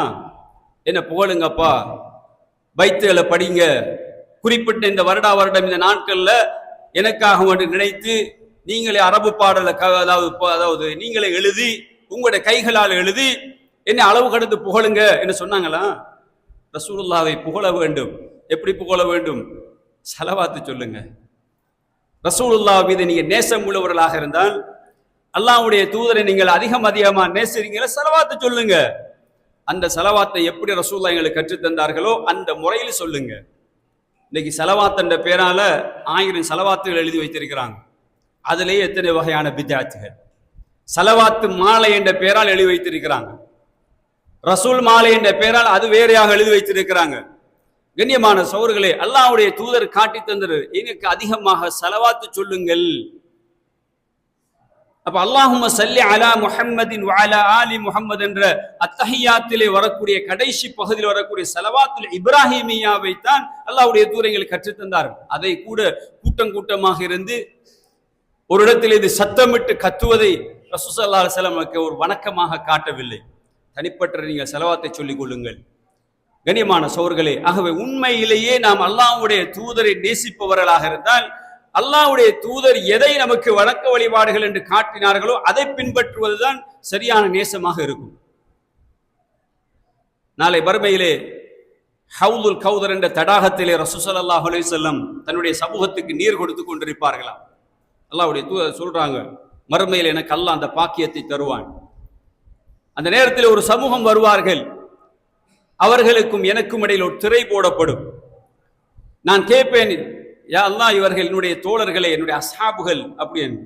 என்ன புகழுங்கப்பா, பைத்துகளை படிங்க, குறிப்பிட்ட இந்த வருடம் இந்த நாட்கள்ல எனக்காக வந்து நினைத்து நீங்களே அரபு பாடலை அதாவது நீங்களே எழுதி உங்களுடைய கைகளால் எழுதி என்ன அளவு கடந்து புகழுங்க என்று சொன்னாங்களா? ரசூலுல்லாவை புகழ வேண்டும். எப்படி புகழ வேண்டும்? ஸலவாத்து சொல்லுங்க. ரசூலுல்லாஹ் மீது நீங்க நேசம் உள்ளவர்களாக இருந்தால், அல்லாஹ்வுடைய தூதரை நீங்கள் அதிகமா நேசிக்கிறீங்களா, ஸலவாத்து சொல்லுங்க. அந்த ஸலவாத்தை எப்படி ரசூலுல்லாஹ் எங்களுக்கு கற்றுத் தந்தார்களோ அந்த முறையில் சொல்லுங்க. இன்னைக்கு ஸலவாத் என்ற பேரால 1000 ஸலவாத்துகள் எழுதி வைத்திருக்கிறாங்க. அதிலேயே எத்தனை வகையான பித்அத்துகள். ஸலவாத்து மாலை என்ற பெயரால் எழுதி வைத்திருக்கிறாங்க. ரசூல் மாலை என்ற பெயரால் அது வேறையாக எழுதி வைத்திருக்கிறாங்க. கண்ணியமான சகோதரர்களே, அல்லாஹ்வுடைய தூதர் காட்டி தந்தது எனக்கு அதிகமாக ஸலவாத்து சொல்லுங்கள். அப்ப அல்லாஹும்ம ஸல்லி அலா முஹம்மதின் வ அலா ஆலி முஹம்மத் என்ற அத்தஹியாத்திலே வரக்கூடிய கடைசி பகுதியில் வரக்கூடிய ஸலவாத்துல் இப்ராஹிமியாவை தான் அல்லாஹ்வுடைய தூதர் எங்களுக்கு கற்றுத் தந்தார். அதை கூட கூட்டமாக இருந்து ஒரு இடத்தில் இது சத்தமிட்டு கத்துவதை ரசூல் ஸல்லல்லாஹு அலைஹி வஸல்லம் ஒரு வணக்கமாக காட்டவில்லை. தனிப்பட்ட நீங்கள் ஸலவாத்தை சொல்லிக் கொள்ளுங்கள். கண்ணியமான சகோதரர்களே, ஆகவே உண்மையிலேயே நாம் அல்லாஹ்வுடைய தூதரை நேசிப்பவர்களாக இருந்தால், அல்லாஹ்வுடைய தூதர் எதை நமக்கு வணக்க வழிபாடுகள் என்று காட்டினார்களோ அதை பின்பற்றுவதுதான் சரியான நேசமாக இருக்கும். நாளை மறுமையிலே ஹவுதுல் கௌதர் என்ற தடாகத்திலே ரசூல் ஸல்லல்லாஹு அலைஹி வஸல்லம் தன்னுடைய சமூகத்துக்கு நீர் கொடுத்து கொண்டிருப்பார்களாம். அல்லாஹ்வுடைய தூதர் சொல்றாங்க, மறுமையில் எனக்கு அல்லாஹ் அந்த பாக்கியத்தை தருவான். அந்த நேரத்தில் ஒரு சமூகம் வருவார்கள், அவர்களுக்கும் எனக்கும் இடையில் ஒரு திரை போடப்படும். நான் கேட்பேன், யா அல்லாஹ், இவர்கள் என்னுடைய தோழர்களே, என்னுடைய அஸ்ஹாபுகள் அப்படி என்று.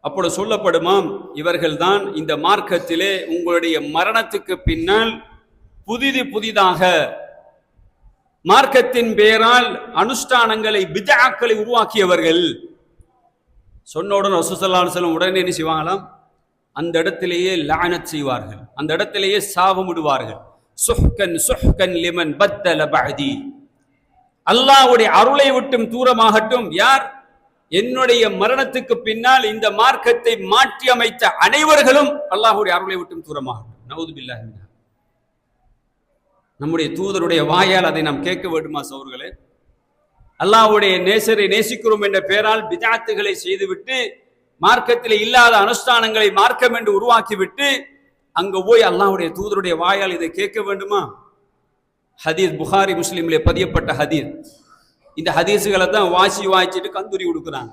அப்பொழுது சொல்லப்படுமாம், இவர்கள் தான் இந்த மார்க்கத்திலே உங்களுடைய மரணத்துக்கு பின்னால் புதிதாக மார்க்கத்தின் பெயரால் அனுஷ்டானங்களை பித்ஆக்களை உருவாக்கியவர்கள். சொன்னவுடன் ரசூல் ஸல்லல்லாஹு அலைஹி வஸல்லம் உடனே என்ன செய்வாங்களாம்? அந்த இடத்திலேயே லானத் செய்வார்கள், அந்த இடத்திலேயே சாபமிடுவார்கள். சுஹ்கன் சுஹ்கன் லிமன் பத்தல பஅதி, அல்லாஹ்வுடைய அருளை விட்டும் தூரமாகட்டும் யார் என்னுடைய மரணத்துக்கு பின்னால் இந்த மார்க்கத்தை மாற்றி அமைத்த அனைவர்களும் அல்லாஹ்வுடைய அருளை விட்டும் தூரமாகட்டும். நவுது பில்லாஹி மின்ஹா. நம்முடைய தூதருடைய வாயால் அதை நாம் கேட்க வேண்டுமா சகோதரர்களே? அல்லாஹ்வுடைய நேசரை நேசிக்கிறோம் என்ற பெயரால் பிதஅத்துகளை செய்துவிட்டு மார்க்கத்தில் இல்லாத அனுஷ்டானங்களை மார்க்கம் என்று உருவாக்கிவிட்டு அங்க போய் அல்லாஹ்வுடைய தூதருடைய வாயால் இதை கேட்க வேண்டுமா? ஹதீஸ் புகாரி முஸ்லிமிலே பதியப்பட்ட ஹதீஸ். இந்த ஹதீஸுகளை தான் வாசிச்சுட்டு கந்தூரி கொடுக்குறாங்க.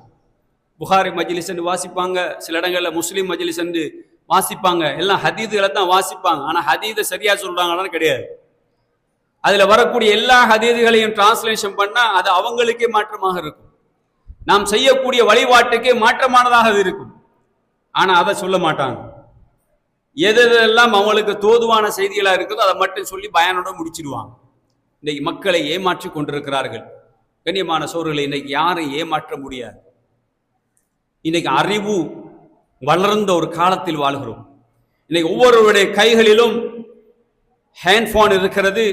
புகாரி மஜ்லிஸ் என்று வாசிப்பாங்க, சில இடங்கள்ல முஸ்லீம் மஜ்லிஸ் என்று வாசிப்பாங்க. எல்லாம் ஹதீஸுகளை தான் வாசிப்பாங்க. ஆனா ஹதீஸை சரியா சொல்றாங்கன்னு கிடையாது. அதுல வரக்கூடிய எல்லா ஹதீஸுகளையும் டிரான்ஸ்லேஷன் பண்ணா அது அவங்களுக்கே மாற்றமாக இருக்கும், நாம் செய்யக்கூடிய வழிபாட்டுக்கே மாற்றமானதாக இருக்கும். ஆனா அதை சொல்ல மாட்டாங்க. எதெல்லாம் அவங்களுக்கு தோதுவான செய்திகளா இருக்குதோ அதை மட்டும் சொல்லி பயானோட முடிச்சிடுவாங்க. இன்னைக்கு மக்களை ஏமாற்றி கொண்டிருக்கிறார்கள். கண்ணியமான சோழர்களை இன்னைக்கு யாரும் ஏமாற்ற முடியாது. இன்னைக்கு அறிவு வளர்ந்த ஒரு காலத்தில் வாழ்கிறோம். இன்னைக்கு ஒவ்வொருவருடைய கைகளிலும் ஹேண்ட்போன் இருக்கிறது.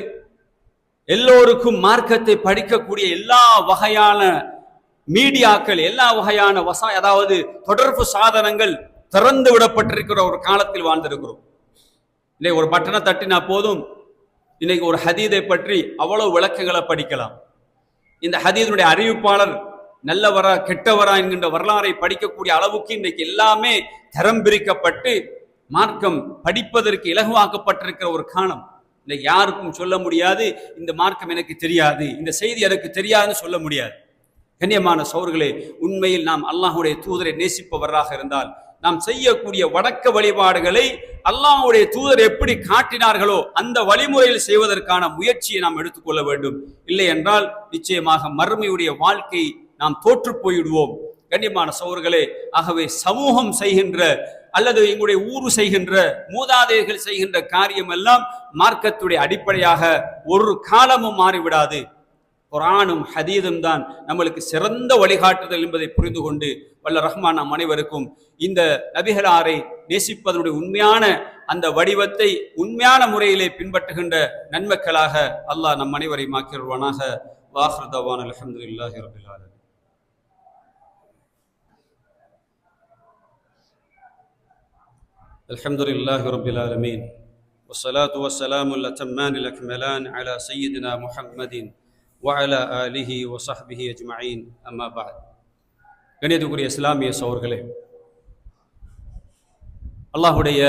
எல்லோருக்கும் மார்க்கத்தை படிக்கக்கூடிய எல்லா வகையான மீடியாக்கள், எல்லா வகையான அதாவது தொடர்பு சாதனங்கள் திறந்து விடப்பட்டிருக்கிற ஒரு காலத்தில் வாழ்ந்திருக்கிறோம். இன்னைக்கு ஒரு பட்டனை தட்டினா போதும், இன்னைக்கு ஒரு ஹதீதை பற்றி அவ்வளவு விளக்கங்களை படிக்கலாம். இந்த ஹதீதுடைய அறிவிப்பாளர் நல்லவரா கெட்டவரா என்கின்ற வரலாறை படிக்கக்கூடிய அளவுக்கு இன்றைக்கு எல்லாமே தரம் பிரிக்கப்பட்டு மார்க்கம் படிப்பதற்கு இலகுவாக்கப்பட்டிருக்கிற ஒரு காலம். இன்னைக்கு யாருக்கும் சொல்ல முடியாது இந்த மார்க்கம் எனக்கு தெரியாது, இந்த செய்தி எனக்கு தெரியாதுன்னு சொல்ல முடியாது. கண்ணியமான சகோதரர்களே, உண்மையில் நாம் அல்லாஹ்வுடைய தூதரை நேசிப்பவராக இருந்தால் நாம் செய்யக்கூடிய வணக்க வழிபாடுகளை அல்லாஹ்வுடைய தூதர் எப்படி காட்டினார்களோ அந்த வழிமுறையில் செய்வதற்கான முயற்சியை நாம் எடுத்துக்கொள்ள வேண்டும். இல்லை என்றால் நிச்சயமாக மறுமையுடைய வாழ்க்கை நாம் தோற்று போய்விடுவோம். கண்ணியமான சகோதரர்களே, ஆகவே சமூகம் செய்கின்ற அல்லது எங்களுடைய ஊரு செய்கின்ற மூதாதையர்கள் செய்கின்ற காரியம் எல்லாம் மார்க்கத்துடைய அடிப்படையாக ஒரு காலமும் மாறிவிடாது. குர்ஆனும் ஹதீதும் தான் நம்மளுக்கு சிறந்த வழிகாட்டுதல் என்பதை புரிந்து கொண்டு வல்ல ரஹ்மான் நம் அனைவருக்கும் இந்த நபிகளாரை நேசிப்பதனுடைய உண்மையான அந்த வடிவத்தை உண்மையான முறையிலே பின்பற்றுகின்ற நன்மக்களாக அல்லாஹ் நம் அனைவரை மாக்கிடுவானாக. வாஹிரு தவானா அல்ஹம்துலில்லாஹி ரப்பில் ஆலமீன். அல்ஹம்துலில்லாஹி ரப்பில் ஆலமீன். வஸ்ஸலாத்து வஸ்ஸலாமுல் அத்தம்மானில் அக்மலான் அலா சய்யிதினா முஹம்மதின் வஅலா ஆலிஹி வஸஹ்பிஹி அஜ்மஈன். அம்மா பஅத். கண்ணியத்துக்குரிய இஸ்லாமிய சகோதரர்களே, அல்லாஹ்வுடைய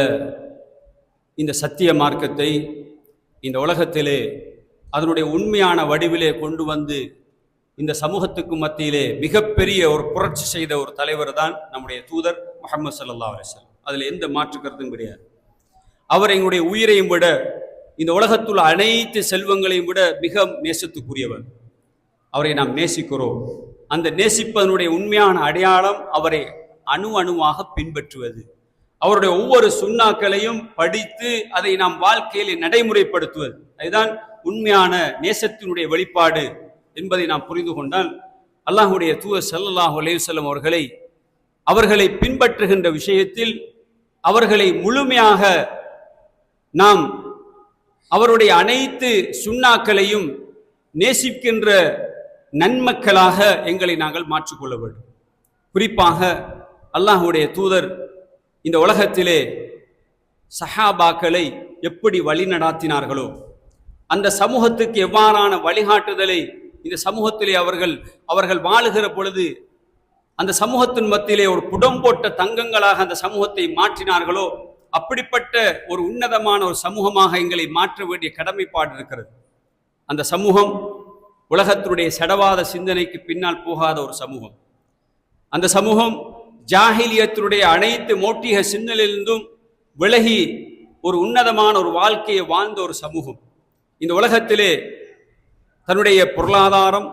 இந்த சத்திய மார்க்கத்தை இந்த உலகத்திலே அதனுடைய உண்மையான வடிவிலே கொண்டு வந்து இந்த சமூகத்துக்கு மத்தியிலே மிகப்பெரிய ஒரு புரட்சி செய்த ஒரு தலைவர் தான் நம்முடைய தூதர் முஹம்மது ஸல்லல்லாஹு அலைஹி வஸல்லம். அதில் எந்த மாற்று கருத்தும் கிடையாது. அவர் எங்களுடைய உயிரையும் விட இந்த உலகத்துள்ள அனைத்து செல்வங்களையும் விட மிக நேசத்துக்குரியவர். அவரை நாம் நேசிக்கிறோம். அந்த நேசிப்பதனுடைய உண்மையான அடையாளம் அவரை அணு அணுவாக பின்பற்றுவது, அவருடைய ஒவ்வொரு சுன்னாக்களையும் படித்து அதை நாம் வாழ்க்கையில் நடைமுறைப்படுத்துவது. அதுதான் உண்மையான நேசத்தினுடைய வெளிப்பாடு என்பதை நாம் புரிந்து கொண்டால் அல்லாஹ்வுடைய தூதர் ஸல்லல்லாஹு அலைஹி வஸல்லம் அவர்களை பின்பற்றுகின்ற விஷயத்தில் அவர்களை முழுமையாக நாம் அவருடைய அனைத்து சுன்னாக்களையும் நேசிக்கின்ற நன்மக்களாக எங்களை நாங்கள் மாற்றிக்கொள்ள வேண்டும். குறிப்பாக அல்லாஹ்வுடைய தூதர் இந்த உலகத்திலே சஹாபாக்களை எப்படி வழி நடாத்தினார்களோ அந்த சமூகத்துக்கு எவ்வாறான வழிகாட்டுதலை இந்த சமூகத்திலே அவர்கள் வாழுகிற பொழுது அந்த சமூகத்தின் மத்தியிலே ஒரு புடம் போட்ட தங்கங்களாக அந்த சமூகத்தை மாற்றினார்களோ அப்படிப்பட்ட ஒரு உன்னதமான ஒரு சமூகமாக எங்களை மாற்ற வேண்டிய கடமைப்பாடு இருக்கிறது. அந்த சமூகம் உலகத்தினுடைய சடவாத சிந்தனைக்கு பின்னால் போகாத ஒரு சமூகம். அந்த சமூகம் ஜாஹிலியத்தினுடைய அனைத்து மோட்டிக சிந்தனையிலிருந்தும் விலகி ஒரு உன்னதமான ஒரு வாழ்க்கையை வாழ்ந்த ஒரு சமூகம். இந்த உலகத்திலே தன்னுடைய பொருளாதாரம்,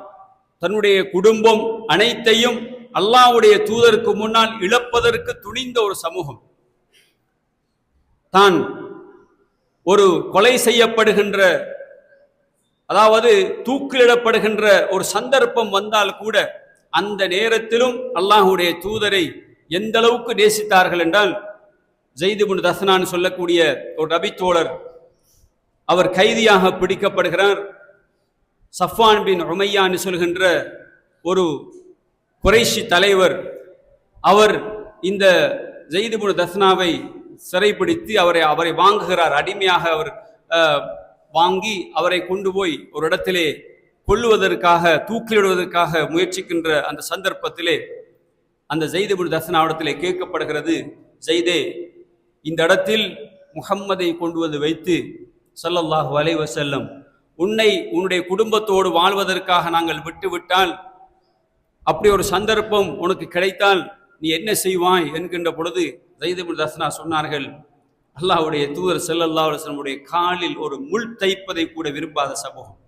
தன்னுடைய குடும்பம் அனைத்தையும் அல்லாஹ்வுடைய தூதருக்கு முன்னால் இழப்பதற்கு துணிந்த ஒரு சமூகம். தான் ஒரு கொலை செய்யப்படுகின்ற, அதாவது தூக்கிலிடப்படுகின்ற ஒரு சந்தர்ப்பம் வந்தால் கூட அந்த நேரத்திலும் அல்லாஹ்வுடைய தூதரை எந்த அளவுக்கு நேசித்தார்கள் என்றால் ஜெயித் இப்னு தஸ்னான்னு சொல்லக்கூடிய ஒரு நபித்தோழர், அவர் கைதியாக பிடிக்கப்படுகிறார். சஃப்வான் பின் உமையான்னு சொல்கின்ற ஒரு குறைஷி தலைவர், அவர் இந்த ஜெயித் இப்னு தஸ்னாவை சிறைப்பிடித்து அவரை வாங்குகிறார். அடிமையாக அவர் வாங்கி அவரை கொண்டு போய் ஒரு இடத்திலே கொல்லுவதற்காக, தூக்கிலிடுவதற்காக முயற்சிக்கின்ற அந்த சந்தர்ப்பத்திலே அந்த ஜெயித் இப்னு தஸ்னாவிடத்திலே கேட்கப்படுகிறது, ஜெயிதே, இந்த இடத்தில் முஹம்மதை கொண்டு வந்து வைத்து ஸல்லல்லாஹு அலைஹி வஸல்லம் உன்னுடைய குடும்பத்தோடு வாழ்வதற்காக நாங்கள் விட்டுவிட்டால், அப்படி ஒரு சந்தர்ப்பம் உனக்கு கிடைத்தால் நீ என்ன செய்வாய் என்கின்ற பொழுது ஜெயித் இப்னு தஸ்னா சொன்னார்கள், அல்லாஹ்வுடைய தூதர் ஸல்லல்லாஹு அலைஹி வஸல்லம் காலில் ஒரு முள் தைப்பதை கூட விரும்பாத சமூகம்.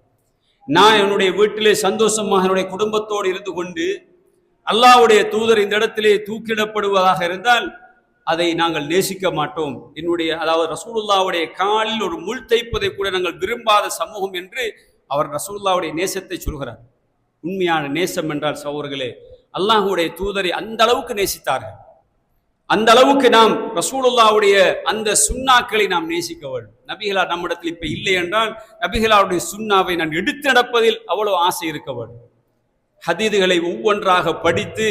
நான் என்னுடைய வீட்டிலே சந்தோஷமாக என்னுடைய குடும்பத்தோடு இருந்து கொண்டு அல்லாஹ்வுடைய தூதர் இந்த இடத்திலே தூக்கிடப்படுவதாக இருந்தால் அதை நாங்கள் நேசிக்க மாட்டோம். அதாவது ரசூலுல்லாஹ்வுடைய காலில் ஒரு முள் தைப்பதை கூட நாங்கள் விரும்பாத சமூகம் என்று அவர் ரசூலுல்லாஹ்வுடைய நேசத்தை சொல்கிறார். உண்மையான நேசம் என்றால் சகோதரர்களே, அல்லாஹ்வுடைய தூதரை அந்த அளவுக்கு நேசித்தார்கள். அந்த அளவுக்கு நாம் ரசூலுல்லாஹ்வுடைய அந்த சுன்னாக்களை நாம் நேசிக்க வேண்டும். நபிகளார் நம்மிடத்தில் இப்ப இல்லை என்றால் நபிகளாருடைய சுன்னாவை நான் எடுத்து நடப்பதில் அவ்வளவு ஆசை இருக்க வேண்டும். ஹதீதுகளை ஒவ்வொன்றாக படித்து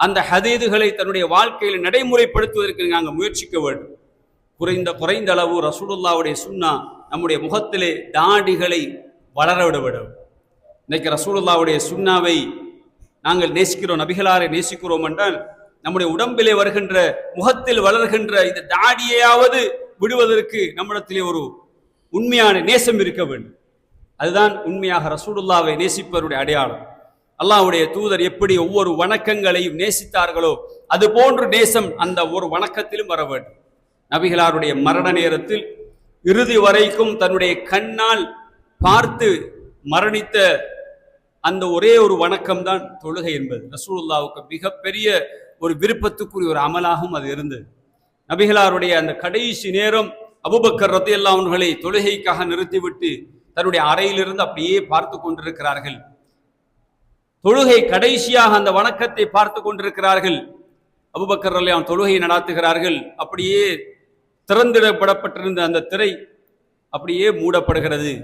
அந்த ஹதீதுகளை தன்னுடைய வாழ்க்கையில் நடைமுறைப்படுத்துவதற்கு நாங்கள் முயற்சிக்க வேண்டும். குறைந்த அளவு ரசூலுல்லாஹ்வுடைய சுன்னா நம்முடைய முகத்திலே தாடிகளை வளர விட வேண்டும். இன்னைக்கு ரசூலுல்லாஹ்வுடைய சுன்னாவை நாங்கள் நேசிக்கிறோம், நபிகளாரை நேசிக்கிறோம் என்றால் நம்முடைய உடம்பிலே வருகின்ற, முகத்தில் வளர்கின்ற இந்த தாடியையாவது விடுவதற்கு நம்மிடத்திலே ஒரு உண்மையான நேசம் இருக்க வேண்டும். அதுதான் உண்மையாக ரசூலுல்லாஹ்வை நேசிப்பவருடைய அடையாளம். அல்லாஹ்வுடைய தூதர் எப்படி ஒவ்வொரு வணக்கங்களையும் நேசித்தார்களோ அது போன்று நேசம் அந்த ஒரு வணக்கத்திலும் வர வேண்டும். நபிகளாருடைய மரண நேரத்தில் இறுதி வரைக்கும் தன்னுடைய கண்ணால் பார்த்து மரணித்த அந்த ஒரே ஒரு வணக்கம் தான் தொழுகை என்பது. ரசூலுல்லாஹ்வுக்கு மிகப்பெரிய ஒரு விருப்பத்துக்குரிய ஒரு அமலாகவும் அது இருந்தது. நபிகளாருடைய அந்த கடைசி நேரம் அபூபக்கர் ரலியல்லாஹு அன்ஹுவை தொழுகைக்காக நிறுத்திவிட்டு தன்னுடைய அறையிலிருந்து அப்படியே பார்த்து கொண்டிருக்கிறார்கள். தொழுகை கடைசியாக அந்த வணக்கத்தை பார்த்து கொண்டிருக்கிறார்கள். அபூபக்கர் ரலியல்லாஹு அன்ஹு தொழுகையை நடாத்துகிறார்கள். அப்படியே திறந்திடப்படப்பட்டிருந்த அந்த திரை அப்படியே மூடப்படுகிறது.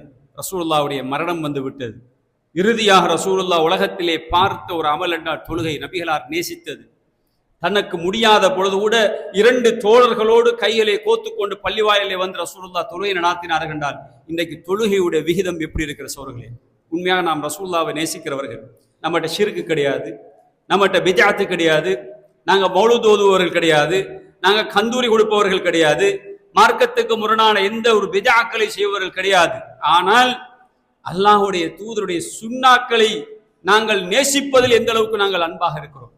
ரசூலுல்லாஹ்வுடைய மரணம் வந்து விட்டது. இறுதியாக ரசூலுல்லாஹ் உலகத்திலே பார்த்த ஒரு அமல் என்றால் தொழுகை. நபிகளார் நேசித்தது. தனக்கு முடியாத பொழுது கூட 2 தோழர்களோடு கைகளை கோத்துக்கொண்டு பள்ளிவாயிலே வந்து ரசூலுல்லாஹ் தொழுகை நடாத்தினார்கள் என்றால் இன்றைக்கு தொழுகையுடைய விகிதம் எப்படி இருக்கிற சோர்களே? உண்மையாக நாம் ரசூலுல்லாஹ்வை நேசிக்கிறவர்கள். நம்மகிட்ட ஷிர்க்கு கிடையாது, நம்மகிட்ட பிஜாத்து கிடையாது, நாங்கள் மௌலூத் ஓதுபவர்கள் கிடையாது, நாங்கள் கந்தூரி கொடுப்பவர்கள் கிடையாது, மார்க்கத்துக்கு முரணான எந்த ஒரு பிஜாக்களை செய்பவர்கள் கிடையாது. ஆனால் அல்லாஹ்வுடைய தூதருடைய சுன்னாக்களை நாங்கள் நேசிப்பதில் எந்த அளவுக்கு நாங்கள் அன்பாக இருக்கிறோம்,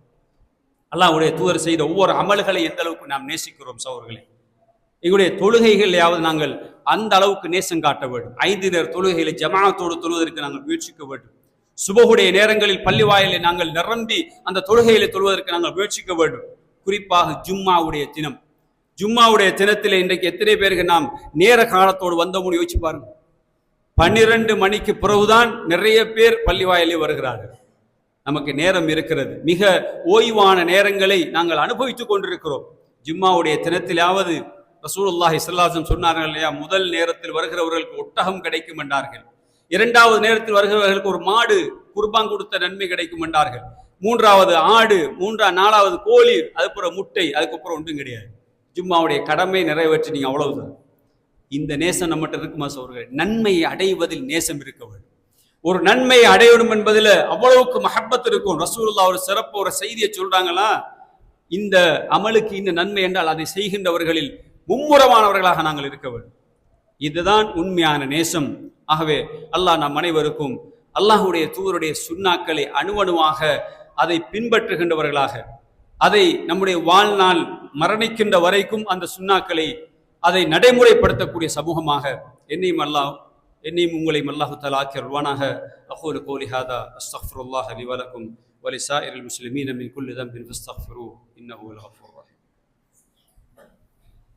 அல்லாஹ்வுடைய தூதர் செய்த ஒவ்வொரு அமல்களை எந்த அளவுக்கு நாம் நேசிக்கிறோம் சகோதரர்களே. எங்களுடைய தொழுகைகளையாவது நாங்கள் அந்த அளவுக்கு நேசம் காட்ட வேண்டும். 5 நேர தொழுகைகளை ஜமாஅத்தோடு தொழுவதற்கு நாங்கள் முயற்சிக்க வேண்டும். சுபஹுடைய நேரங்களில் பள்ளிவாயிலை நாங்கள் நிரம்பி அந்த தொழுகைகளை தொழுவதற்கு நாங்கள் முயற்சிக்க வேண்டும். குறிப்பாக ஜும்மாவுடைய தினம், ஜும்மாவுடைய தினத்தில் இன்றைக்கு எத்தனை பேருக்கு நாம் நேர காலத்தோடு வந்தோம்னு யோசிச்சு பாருங்க. 12 மணிக்கு பிறகுதான் நிறைய பேர் பள்ளிவாயிலே வருகிறார்கள். நமக்கு நேரம் இருக்கிறது, மிக ஓய்வான நேரங்களை நாங்கள் அனுபவித்துக் கொண்டிருக்கிறோம். ஜும்மாவுடைய தினத்திலாவது ரசூலுல்லாஹி ஸல்லல்லாஹு அலைஹி வஸல்லம் சொன்னார்கள் இல்லையா, முதல் நேரத்தில் வருகிறவர்களுக்கு ஒட்டகம் கிடைக்கும் என்றார்கள், 2வது நேரத்தில் வருகிறவர்களுக்கு ஒரு மாடு குர்பான் கொடுத்த நன்மை கிடைக்கும் என்றார்கள், 3வது ஆடு, 4வது கோழி, அதுக்கப்புறம் முட்டை, அதுக்கப்புறம் ஒன்றும் கிடையாது. ஜும்மாவுடைய கடமை நிறைவேற்றினீங்க, அவ்வளவுதான். இந்த நேசம் நம்மகிட்ட இருக்குமா சோர்கள்? நன்மையை அடைவதில் நேசம் இருக்க வேண்டும். ஒரு நன்மையை அடையணும் என்பதில் அவ்வளவுக்கு மஹப்பத் இருக்கும். ரசூலுல்லாஹ் ஒரு சிறப்பு ஒரு செய்தியை சொல்றாங்களா, இந்த அமலுக்கு இந்த நன்மை என்றால் அதை செய்கின்றவர்களில் மும்முரமானவர்களாக நாங்கள் இருக்க வேண்டும். இதுதான் உண்மையான நேசம். ஆகவே அல்லாஹ் நம் அனைவருக்கும் அல்லாஹ்வுடைய தூதருடைய சுன்னாக்களை அணுவணுவாக அதை பின்பற்றுகின்றவர்களாக, அதை நம்முடைய வாழ்நாள் மரணிக்கின்ற வரைக்கும் அந்த சுன்னாக்களை அதை நடைமுறைப்படுத்தக்கூடிய சமூகமாக என்னையும் உங்களையும் அல்லாஹு தஆலா ஆக்கி அருள்வானாக. அகூலு கௌலி ஹாதா அஸ்தக்ஃபிருல்லாஹ லி வ லக்கும் வ லிஸாயிரில் முஸ்லிமீன மின் குல்லி தம்பின் ஃபஸ்தக்ஃபிரூஹு இன்னஹு ஹுவல் கஃபூர்.